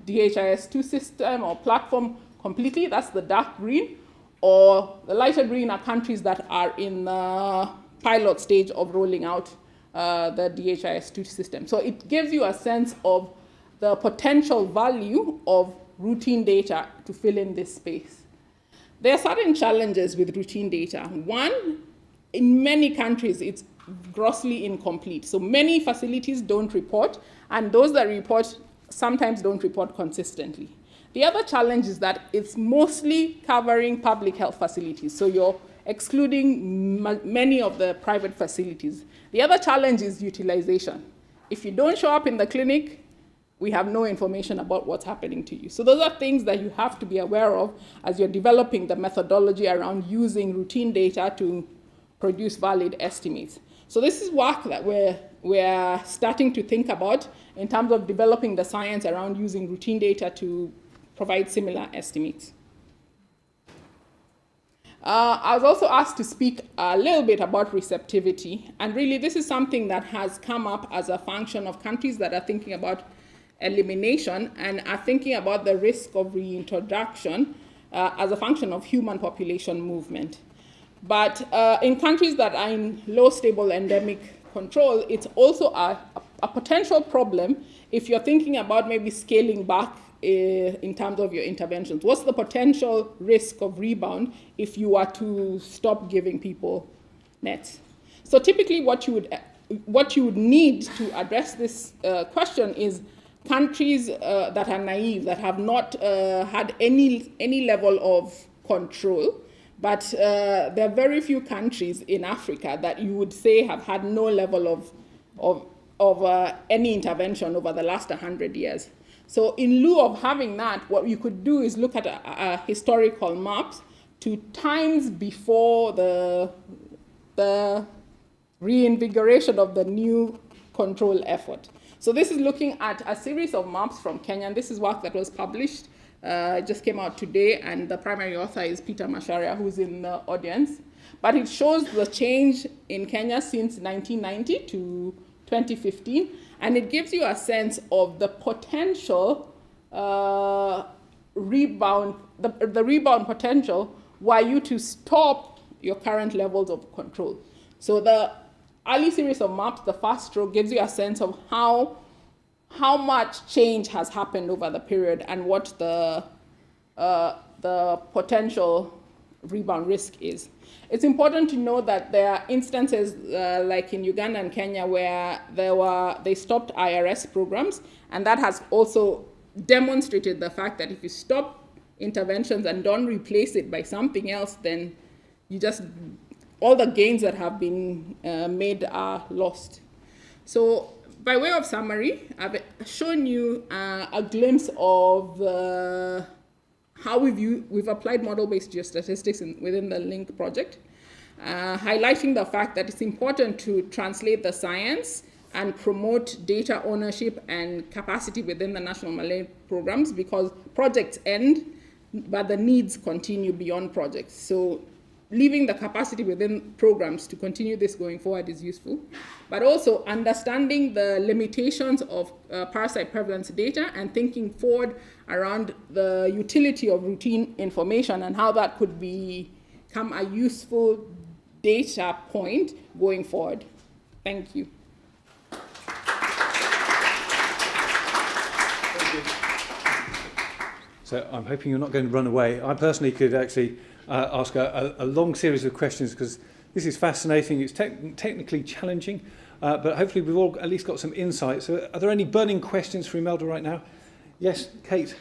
DHIS2 system or platform completely, that's the dark green, or the lighter green are countries that are in the pilot stage of rolling out the DHIS2 system. So it gives you a sense of the potential value of routine data to fill in this space. There are certain challenges with routine data. One, in many countries, it's grossly incomplete. So many facilities don't report, and those that report sometimes don't report consistently. The other challenge is that it's mostly covering public health facilities. So you're excluding many of the private facilities. The other challenge is utilization. If you don't show up in the clinic, we have no information about what's happening to you. So those are things that you have to be aware of as you're developing the methodology around using routine data to produce valid estimates. So this is work that we're starting to think about in terms of developing the science around using routine data to provide similar estimates. I was also asked to speak a little bit about receptivity, and really this is something that has come up as a function of countries that are thinking about elimination and are thinking about the risk of reintroduction as a function of human population movement. But in countries that are in low stable endemic control, it's also a potential problem if you're thinking about maybe scaling back in terms of your interventions. What's the potential risk of rebound if you are to stop giving people nets? So typically what you would need to address this question is countries that are naive, that have not had any level of control, but there are very few countries in Africa that you would say have had no level of any intervention over the last 100 years. So in lieu of having that, what you could do is look at a historical maps to times before the reinvigoration of the new control effort. So this is looking at a series of maps from Kenya, and this is work that was published, just came out today, and the primary author is Peter Masharia, who's in the audience. But it shows the change in Kenya since 1990 to 2015, and it gives you a sense of the potential rebound, the rebound potential were you to stop your current levels of control. So the early series of maps, the first row, gives you a sense of how much change has happened over the period and what the potential rebound risk is. It's important to know that there are instances like in Uganda and Kenya where they stopped IRS programs, and that has also demonstrated the fact that if you stop interventions and don't replace it by something else, then all the gains that have been made are lost. So by way of summary, I've shown you a glimpse of how we've applied model-based geostatistics within the Link project, highlighting the fact that it's important to translate the science and promote data ownership and capacity within the national malaria programs, because projects end, but the needs continue beyond projects. So leaving the capacity within programs to continue this going forward is useful, but also understanding the limitations of parasite prevalence data and thinking forward around the utility of routine information and how that could become a useful data point going forward. Thank you.
So I'm hoping you're not going to run away. I personally could actually ask a long series of questions because this is fascinating. It's technically challenging, but hopefully we've all at least got some insights. So are there any burning questions for Emelda right now? Yes, Kate.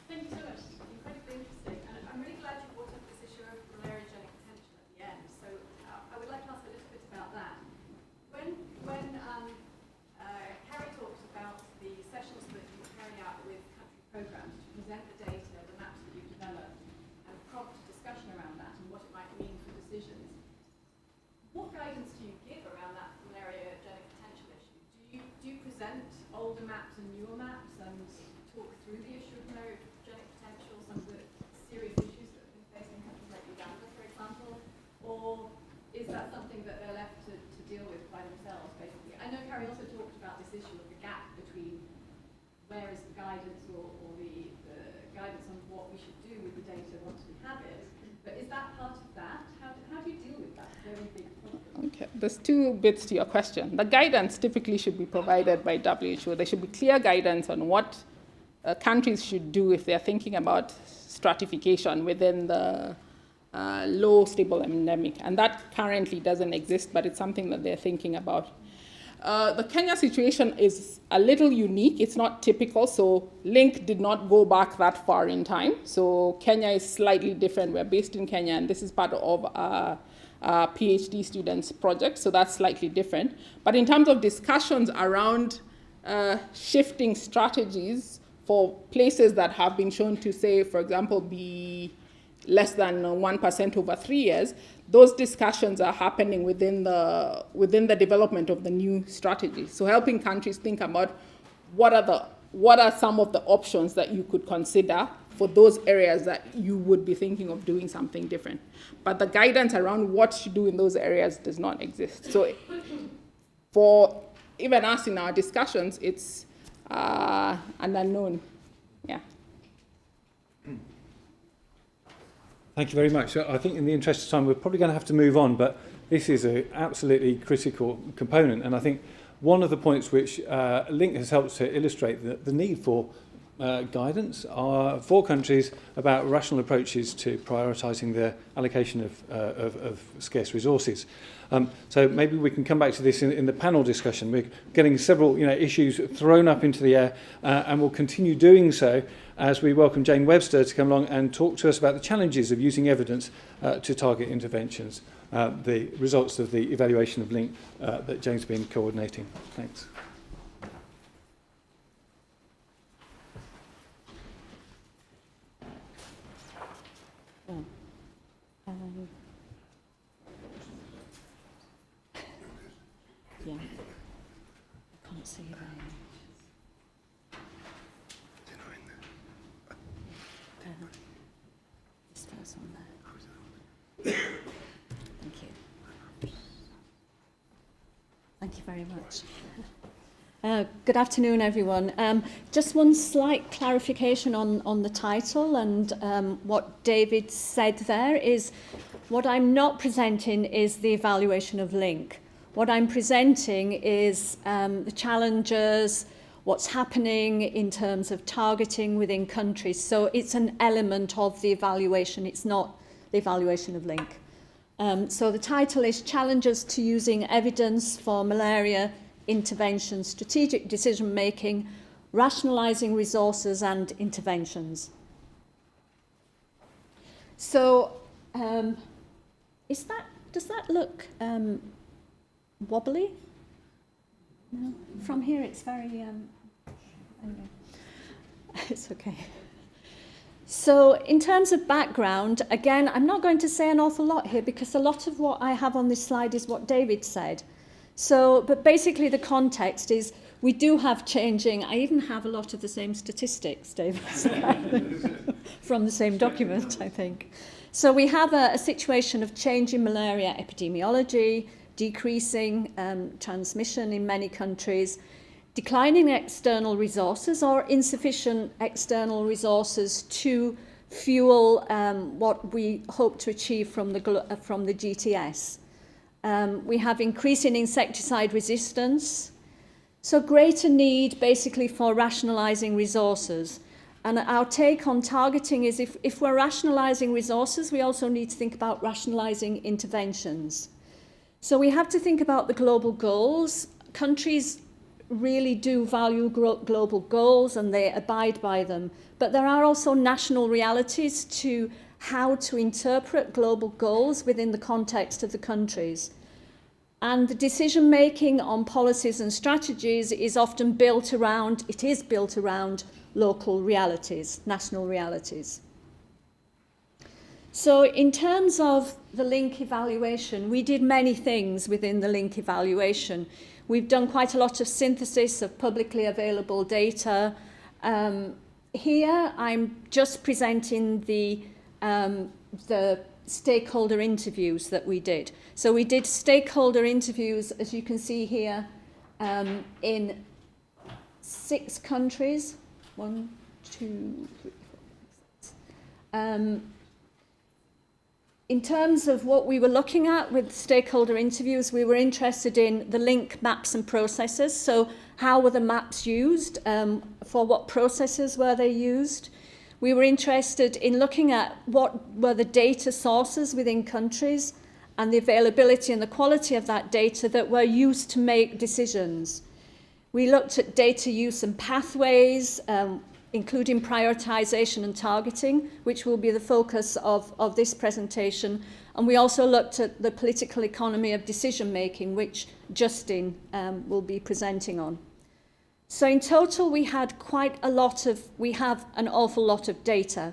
Thank you so much. Incredibly interesting. And I'm really glad you brought up this issue of malariogenic potential at the end. So I would like to ask a little bit about that. When Carrie talked about the sessions that you carry out with country programs to present the data, the maps that you've developed, and prompt discussion around that and what it might mean for decisions, what guidance do you give around that malariogenic potential issue? Do you present older maps and newer maps and talk through the issue of malariogenic potential, some of the serious issues that have been faced in countries like Uganda, for example, or is that something that they're left to deal with by themselves, basically? I know Carrie also talked about this issue of the gap between where is the guidance or the guidance on what we should do with the data once we have it. But is that part of that? How do you deal with that very big problem?
Okay, there's two bits to your question. The guidance typically should be provided by WHO. There should be clear guidance on what countries should do if they're thinking about stratification within the low stable endemic. And that currently doesn't exist, but it's something that they're thinking about. The Kenya situation is a little unique. It's not typical. So Link did not go back that far in time. So Kenya is slightly different. We're based in Kenya, and this is part of a PhD students project. So that's slightly different. But in terms of discussions around shifting strategies for places that have been shown to, say, for example, be less than 1% over 3 years, those discussions are happening within the development of the new strategy. So helping countries think about what are some of the options that you could consider for those areas that you would be thinking of doing something different. But the guidance around what to do in those areas does not exist. So for even us in our discussions, it's an unknown. Yeah.
Thank you very much. So I think in the interest of time, we're probably going to have to move on, but this is an absolutely critical component. And I think one of the points which Link has helped to illustrate the need for guidance are for countries about rational approaches to prioritising their allocation of scarce resources. So maybe we can come back to this in the panel discussion. We're getting several issues thrown up into the air, and we'll continue doing so as we welcome Jayne Webster to come along and talk to us about the challenges of using evidence to target interventions, the results of the evaluation of Link that Jayne's been coordinating. Thanks.
Yeah, I can't see very much. This first one there. Thank you. Thank you very much. Good afternoon, everyone. Just one slight clarification on the title and what David said there is what I'm not presenting is the evaluation of Link. What I'm presenting is the challenges, what's happening in terms of targeting within countries. So it's an element of the evaluation. It's not the evaluation of Link. So the title is Challenges to Using Evidence for Malaria Intervention, Strategic Decision Making, Rationalising Resources and Interventions. So does that look wobbly? No? From here it's very, anyway, it's okay. So in terms of background, again, I'm not going to say an awful lot here because a lot of what I have on this slide is what David said. So, but basically the context is we do have changing, I even have a lot of the same statistics, David, from the same document, I think. So we have a situation of changing malaria epidemiology, decreasing transmission in many countries, declining external resources or insufficient external resources to fuel what we hope to achieve from the GTS. We have increasing insecticide resistance, so greater need basically for rationalising resources. And our take on targeting is if we're rationalising resources, we also need to think about rationalising interventions. So we have to think about the global goals. Countries really do value global goals and they abide by them. But there are also national realities to how to interpret global goals within the context of the countries. And the decision making on policies and strategies is often built around local realities, national realities. So in terms of the Link evaluation, we did many things within the Link evaluation. We've done quite a lot of synthesis of publicly available data. Here I'm just presenting the stakeholder interviews that we did. So we did stakeholder interviews, as you can see here, in 6 countries
1, 2, 3, 4. In terms of what we were looking at with stakeholder interviews, we were interested in the link maps and processes. So how were the maps used? For what processes were they used? We were interested in looking at what were the data sources within countries and the availability and the quality of that data that were used to make decisions. We looked at data use and pathways, including prioritization and targeting, which will be the focus of this presentation. And we also looked at the political economy of decision making, which Justin will be presenting on. So in total, we have an awful lot of data.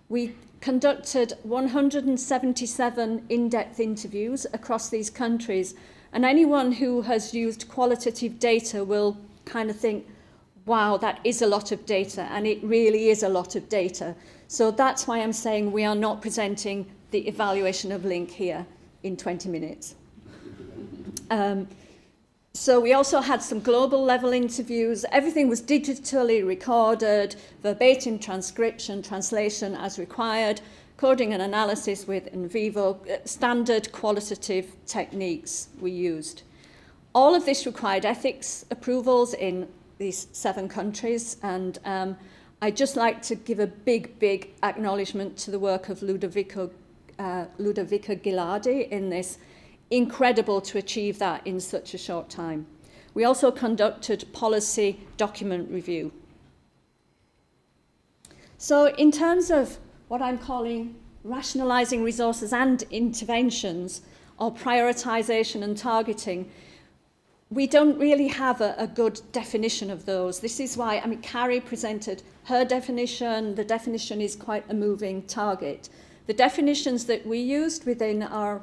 We conducted 177 in-depth interviews across these countries. And anyone who has used qualitative data will kind of think, wow, that is a lot of data, and it really is a lot of data. So that's why I'm saying we are not presenting the evaluation of Link here in 20 minutes. So we also had some global level interviews. Everything was digitally recorded, verbatim transcription, translation as required, coding and analysis with in vivo, standard qualitative techniques we used. All of this required ethics approvals in these 7 countries, and I'd just like to give a big acknowledgement to the work of Ludovico Gilardi in this. Incredible to achieve that in such a short time. We also conducted policy document review. So in terms of what I'm calling rationalizing resources and interventions, or prioritization and targeting, we don't really have a good definition of those. This is why, Carrie presented her definition. The definition is quite a moving target. The definitions that we used within our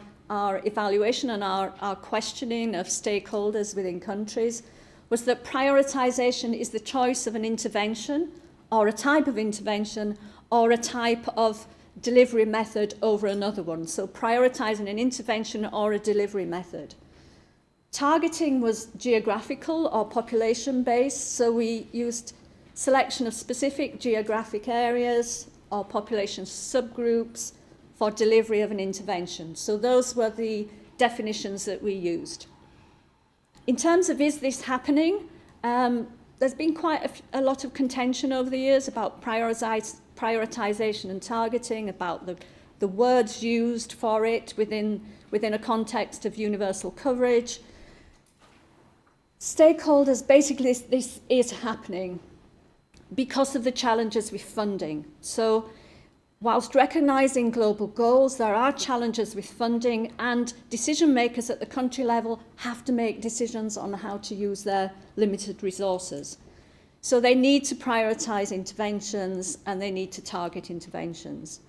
evaluation and our questioning of stakeholders within countries was that prioritization is the choice of an intervention or a type of intervention or a type of delivery method over another one. So prioritizing an intervention or a delivery method. Targeting was geographical or population-based, so we used selection of specific geographic areas or population subgroups for delivery of an intervention. So those were the definitions that we used. In terms of is this happening, there's been quite a lot of contention over the years about prioritization and targeting, about the words used for it within a context of universal coverage. Stakeholders, basically this is happening because of the challenges with funding. So whilst recognising global goals, there are challenges with funding, and decision makers at the country level have to make decisions on how to use their limited resources. So they need to prioritise interventions and they need to target interventions.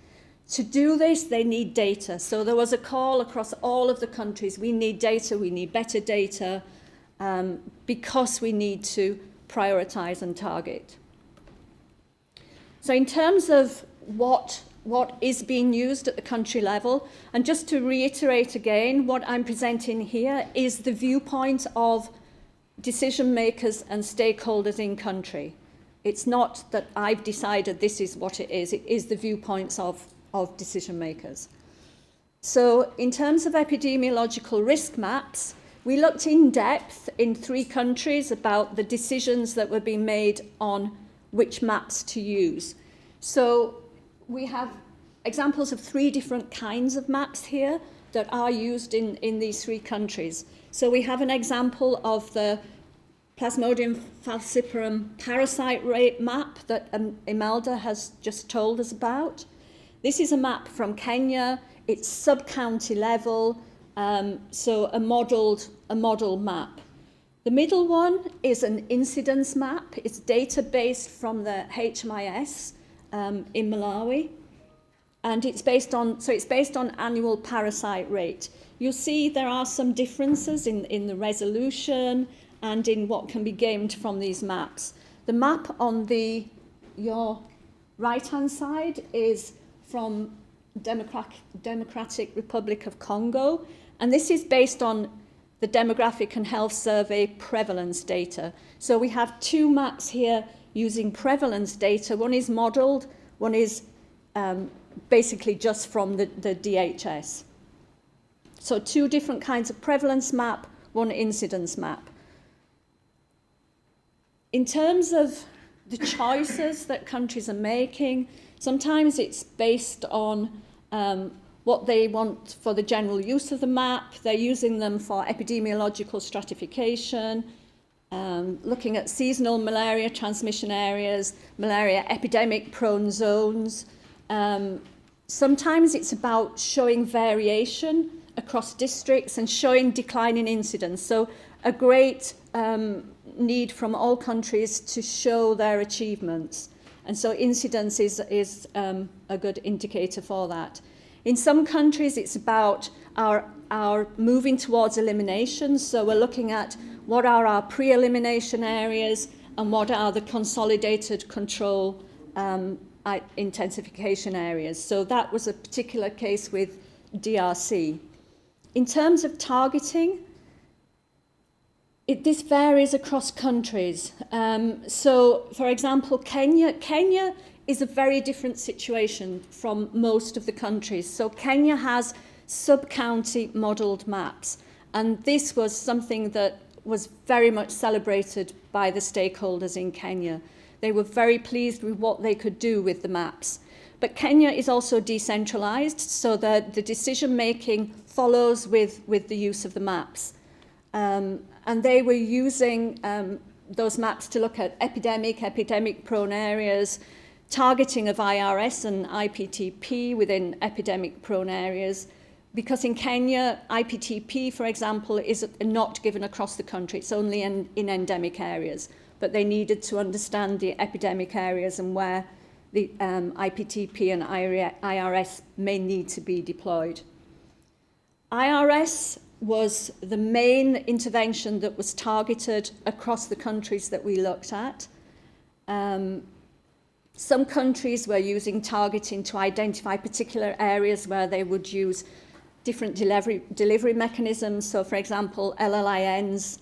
To do this, they need data. So there was a call across all of the countries, we need data, we need better data, because we need to prioritise and target. So in terms of what is being used at the country level, and just to reiterate again, what I'm presenting here is the viewpoint of decision makers and stakeholders in country. It's not that I've decided this is what it is the viewpoints of decision makers. So in terms of epidemiological risk maps, we looked in depth in 3 countries about the decisions that were being made on which maps to use. So we have examples of 3 different kinds of maps here that are used in these 3 countries. So we have an example of the Plasmodium falciparum parasite rate map that Emelda has just told us about. This is a map from Kenya. It's sub-county level, so a model map. The middle one is an incidence map. It's data based from the HMIS in Malawi, and it's based on annual parasite rate. You'll see there are some differences in the resolution and in what can be gained from these maps. The map on your right-hand side is from Democratic Republic of Congo, and this is based on the Demographic and Health Survey prevalence data. So we have 2 maps here using prevalence data. One is modelled, one is basically just from the DHS. So 2 different kinds of prevalence map, 1 incidence map. In terms of the choices that countries are making, sometimes it's based on what they want for the general use of the map. They're using them for epidemiological stratification, looking at seasonal malaria transmission areas, malaria epidemic prone zones. Sometimes it's about showing variation across districts and showing declining incidence. So a great need from all countries to show their achievements. And so incidence is a good indicator for that. In some countries, it's about our moving towards elimination. So we're looking at what are our pre-elimination areas and what are the consolidated control intensification areas. So that was a particular case with DRC. In terms of targeting, this varies across countries. So, for example, Kenya is a very different situation from most of the countries. So Kenya has sub-county modelled maps, and this was something that was very much celebrated by the stakeholders in Kenya. They were very pleased with what they could do with the maps. But Kenya is also decentralised, so that the decision-making follows with the use of the maps. And they were using those maps to look at epidemic-prone areas, targeting of IRS and IPTP within epidemic-prone areas, because in Kenya, IPTP, for example, is not given across the country. It's only in endemic areas. But they needed to understand the epidemic areas and where the IPTP and IRS may need to be deployed. IRS was the main intervention that was targeted across the countries that we looked at. Some countries were using targeting to identify particular areas where they would use different delivery mechanisms. So, for example, LLINs,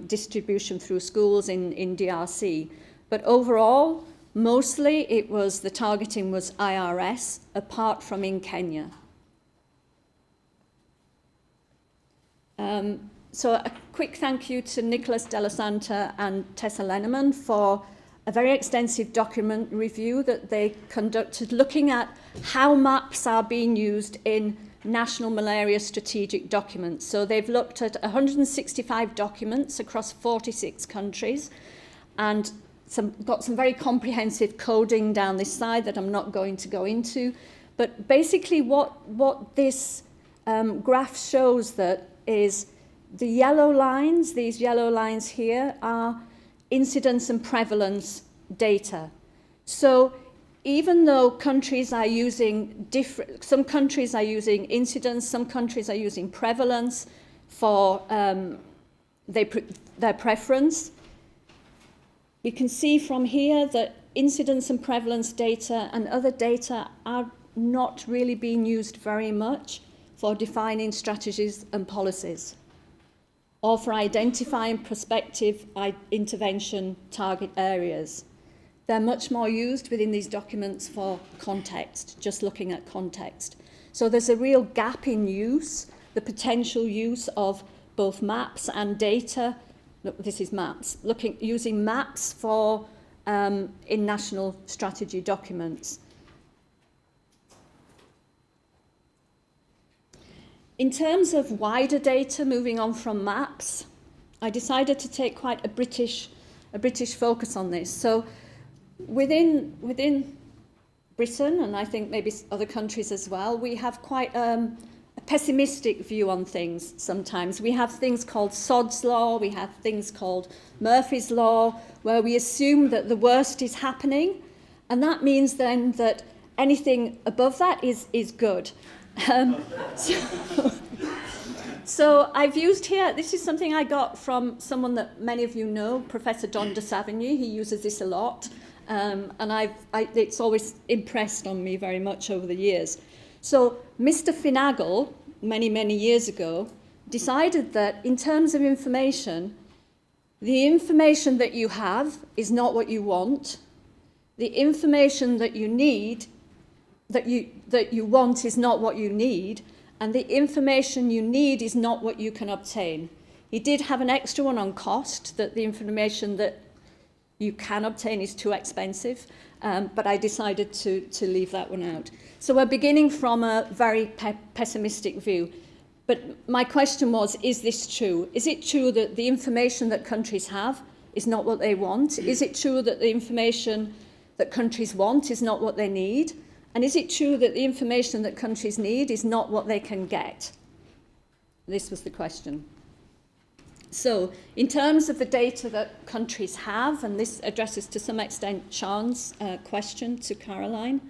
distribution through schools in DRC. But overall, mostly the targeting was IRS, apart from in Kenya. So a quick thank you to Nicholas Della Santa and Tessa Lenneman for a very extensive document review that they conducted looking at how maps are being used in national malaria strategic documents. So they've looked at 165 documents across 46 countries and got some very comprehensive coding down this side that I'm not going to go into. But basically what this graph shows that is the yellow lines, these yellow lines here, are incidence and prevalence data. So even though countries are using some countries are using incidence, some countries are using prevalence for their preference, we can see from here that incidence and prevalence data and other data are not really being used very much for defining strategies and policies, or for identifying prospective intervention target areas. They're much more used within these documents for context, just looking at context. So there's a real gap in use, the potential use of both maps and data. Look, this is maps, using maps for in national strategy documents. In terms of wider data, moving on from maps, I decided to take quite a British focus on this. So within Britain, and I think maybe other countries as well, we have quite a pessimistic view on things sometimes. We have things called Sod's Law, we have things called Murphy's Law, where we assume that the worst is happening, and that means then that anything above that is good. So I've used here, this is something I got from someone that many of you know, Professor Don de Savigny. He uses this a lot, and it's always impressed on me very much over the years. So Mr.— many years ago, decided that in terms of information, The information that you have is not what you want. The information that you need, that you want is not what you need, and the information you need is not what you can obtain. He did have an extra one on cost, that the information that you can obtain is too expensive, but I decided to leave that one out. So we're beginning from a very pessimistic view. But my question was, is this true? Is it true that the information that countries have is not what they want? Is it true that the information that countries want is not what they need? And is it true that the information that countries need is not what they can get? This was the question. So, in terms of the data that countries have, and this addresses to some extent Sean's question to Caroline,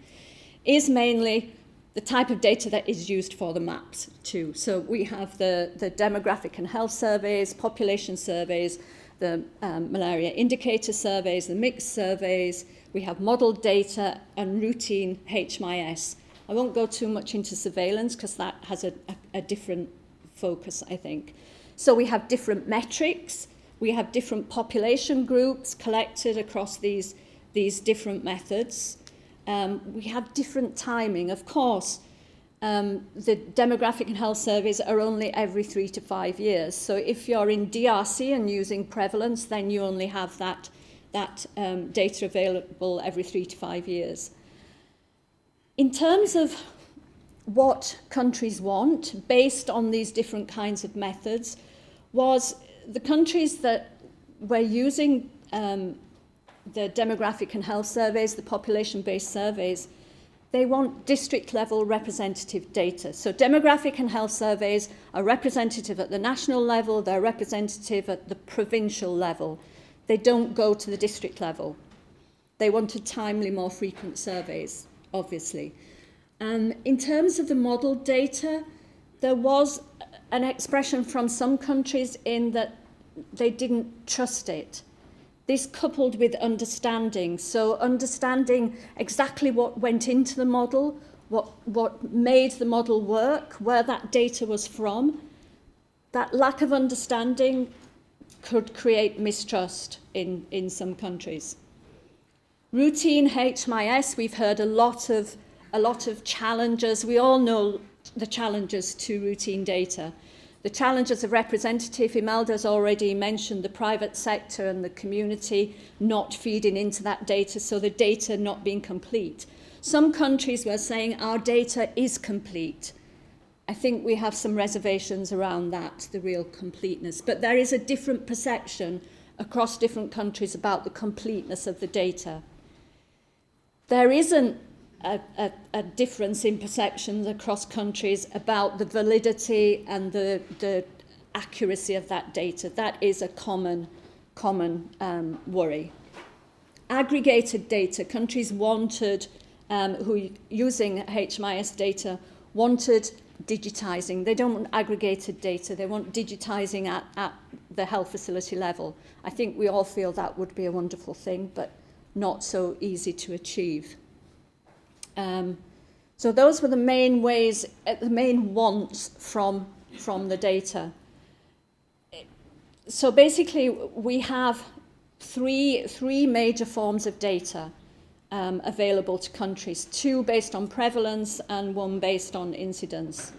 is mainly the type of data that is used for the maps too. So we have the demographic and health surveys, population surveys, the malaria indicator surveys, the mixed surveys. We have modelled data and routine HMIS. I won't go too much into surveillance because that has a different focus, I think. So we have different metrics. We have different population groups collected across these different methods. We have different timing. Of course, the demographic and health surveys are only every 3 to 5 years. So if you're in DRC and using prevalence, then you only have that data available every 3 to 5 years. In terms of what countries want, based on these different kinds of methods, was the countries that were using the demographic and health surveys, the population-based surveys, they want district-level representative data. So demographic and health surveys are representative at the national level, they're representative at the provincial level. They don't go to the district level. They wanted timely, more frequent surveys, obviously. In terms of the modelled data, there was an expression from some countries in that they didn't trust it. This coupled with understanding, so understanding exactly what went into the model, what made the model work, where that data was from, that lack of understanding could create mistrust in some countries. Routine HMIS, we've heard a lot of challenges. We all know the challenges to routine data. The challenges of representative, Emelda's already mentioned the private sector and the community not feeding into that data, so the data not being complete. Some countries were saying our data is complete. I think we have some reservations around that, the real completeness. But there is a different perception across different countries about the completeness of the data. There isn't a difference in perceptions across countries about the validity and the accuracy of that data. That is a common worry. Aggregated data, countries wanted, who using HMIS data, wanted digitising. They don't want aggregated data, they want digitising at the health facility level. I think we all feel that would be a wonderful thing, but not so easy to achieve. So those were the main ways, the main wants from the data. So basically, we have three major forms of data available to countries, 2 based on prevalence and 1 based on incidence.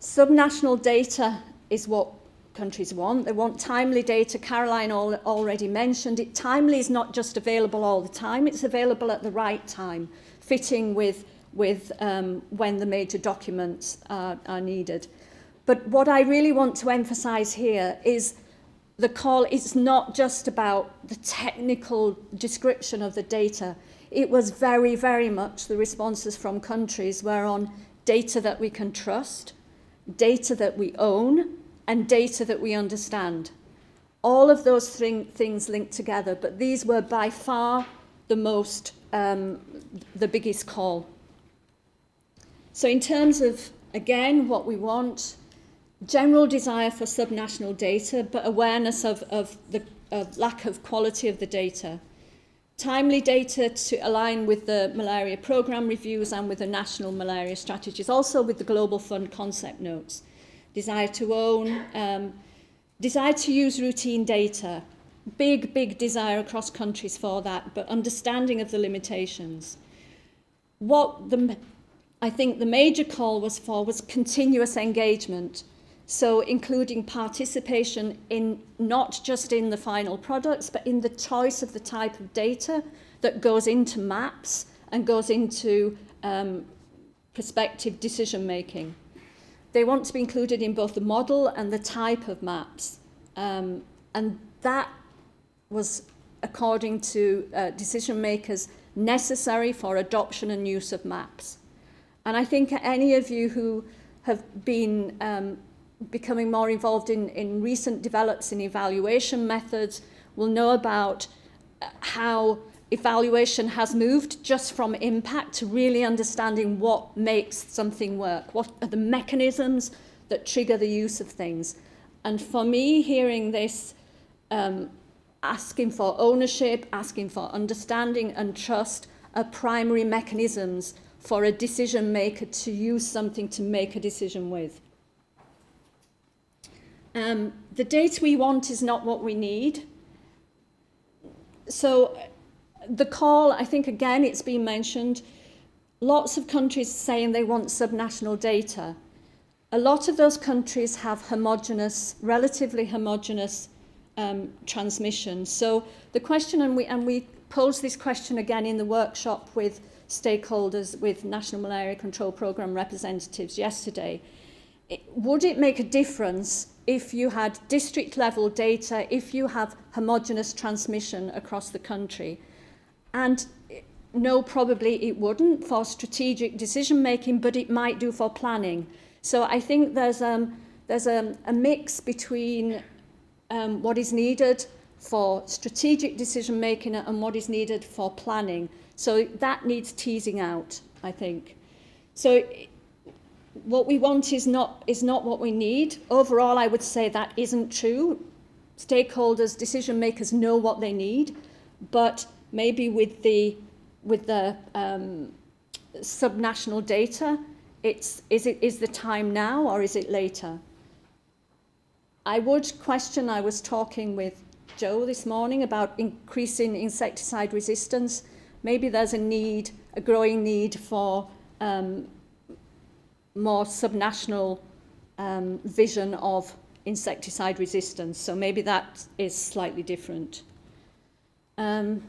Subnational data is what countries want. They want timely data. Caroline already mentioned it. Timely is not just available all the time, it's available at the right time, fitting with when the major documents are needed. But what I really want to emphasize here is the call is not just about the technical description of the data. It was very, very much the responses from countries were on data that we can trust, data that we own, and data that we understand. All of those things linked together, but these were by far the most, the biggest call. So in terms of, again, what we want, general desire for subnational data, but awareness of the lack of quality of the data. Timely data to align with the malaria programme reviews and with the national malaria strategies, also with the Global Fund concept notes. Desire to own, Desire to use routine data. Big desire across countries for that, but understanding of the limitations. I think the major call was for was continuous engagement. So including participation in not just in the final products, but in the choice of the type of data that goes into maps and goes into prospective decision making. They want to be included in both the model and the type of maps. And that was, according to decision makers, necessary for adoption and use of maps. And I think any of you who have been becoming more involved in recent develops in evaluation methods will know about how evaluation has moved just from impact to really understanding what makes something work, what are the mechanisms that trigger the use of things. And for me, hearing this, asking for ownership, asking for understanding and trust are primary mechanisms for a decision maker to use something to make a decision with. The data we want is not what we need. So the call, I think again, it's been mentioned, lots of countries saying they want subnational data. A lot of those countries have homogeneous, relatively homogeneous transmission. So the question, and we posed this question again in the workshop with stakeholders, with National Malaria Control Programme representatives yesterday, would it make a difference if you had district level data, if you have homogeneous transmission across the country? And no, probably it wouldn't for strategic decision making, but it might do for planning. So I think there's a mix between what is needed for strategic decision making and what is needed for planning. So that needs teasing out, I think. So what we want is not what we need. Overall, I would say that isn't true. Stakeholders, decision makers know what they need, but maybe with the subnational data, is the time now or is it later? I would question, I was talking with Joe this morning about increasing insecticide resistance. Maybe there's a growing need for more subnational vision of insecticide resistance. So maybe that is slightly different. The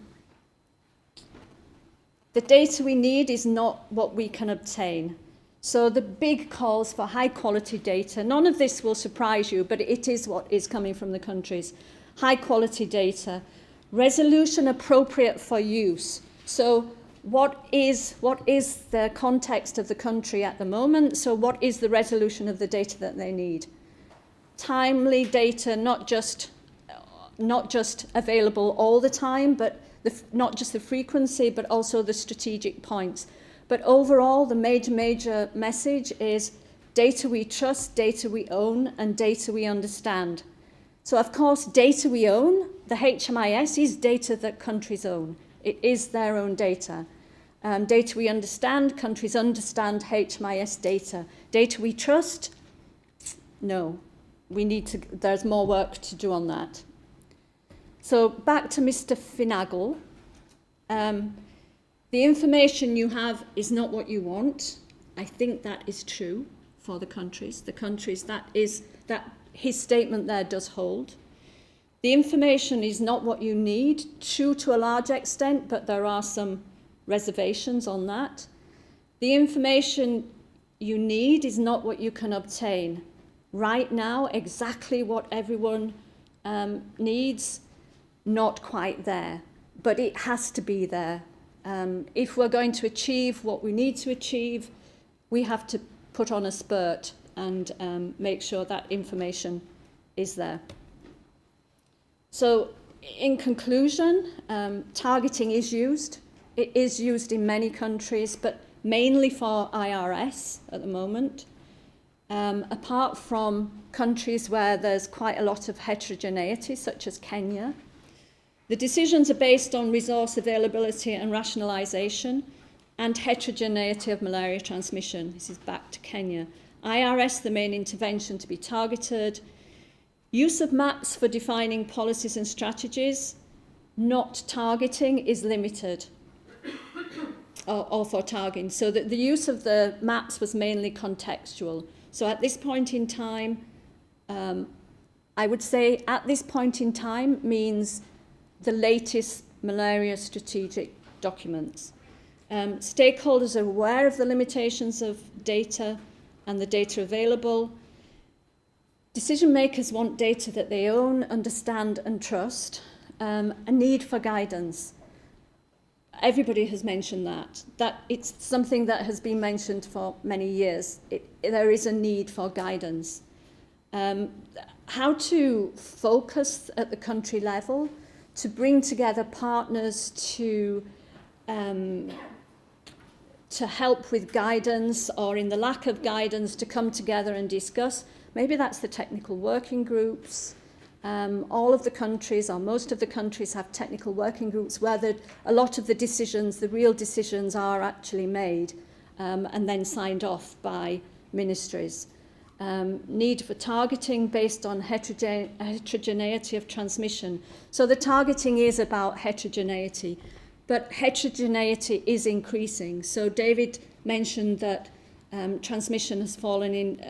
data we need is not what we can obtain. So the big calls for high quality data, none of this will surprise you, but it is what is coming from the countries. High quality data, resolution appropriate for use. So what is the context of the country at the moment? So what is the resolution of the data that they need? Timely data, not just available all the time, but not just the frequency, but also the strategic points. But overall, the major message is data we trust, data we own, and data we understand. So of course, data we own, the HMIS is data that countries own. It is their own data. Data we understand, countries understand HMIS data. Data we trust, no. There's more work to do on that. So back to Mr. Finagle. The information you have is not what you want. I think that is true for the countries. That his statement there does hold. The information is not what you need, true to a large extent, but there are some reservations on that. The information you need is not what you can obtain. Right now, exactly what everyone needs, not quite there, but it has to be there. If we're going to achieve what we need to achieve, we have to put on a spurt and make sure that information is there. So in conclusion, targeting is used. It is used in many countries, but mainly for IRS at the moment. Apart from countries where there's quite a lot of heterogeneity, such as Kenya. The decisions are based on resource availability and rationalisation and heterogeneity of malaria transmission. This is back to Kenya. IRS, the main intervention to be targeted. Use of maps for defining policies and strategies, not targeting, is limited. Or for targeting. So the use of the maps was mainly contextual. So at this point in time, I would say at this point in time means the latest malaria strategic documents. Stakeholders are aware of the limitations of data and the data available. Decision makers want data that they own, understand and trust. A need for guidance. Everybody has mentioned that it's something that has been mentioned for many years. There is a need for guidance. How to focus at the country level, to bring together partners to help with guidance, or in the lack of guidance to come together and discuss. Maybe that's the technical working groups. All of the countries, or most of the countries, have technical working groups where a lot of the decisions, the real decisions, are actually made and then signed off by ministries. Need for targeting based on heterogeneity of transmission. So the targeting is about heterogeneity, but heterogeneity is increasing. So David mentioned that transmission has fallen in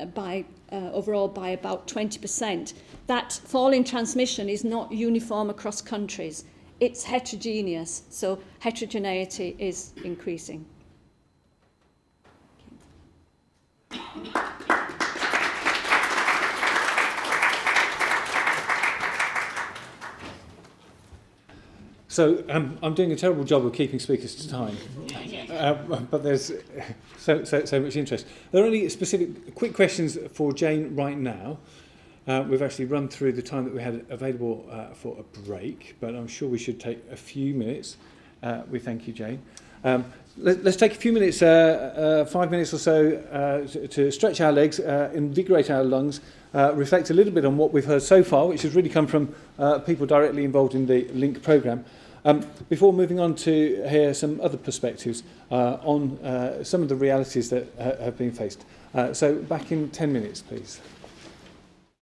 overall by about 20%. That fall in transmission is not uniform across countries. It's heterogeneous, so heterogeneity is increasing.
So I'm doing a terrible job of keeping speakers to time, but there's so much interest. There are only specific quick questions for Jayne right now. We've actually run through the time that we had available for a break, but I'm sure we should take a few minutes. We thank you, Jayne. Let's take a few minutes, 5 minutes or so, to stretch our legs, invigorate our lungs, reflect a little bit on what we've heard so far, which has really come from people directly involved in the Link programme. Before moving on to hear some other perspectives on some of the realities that have been faced. So back in 10 minutes, please.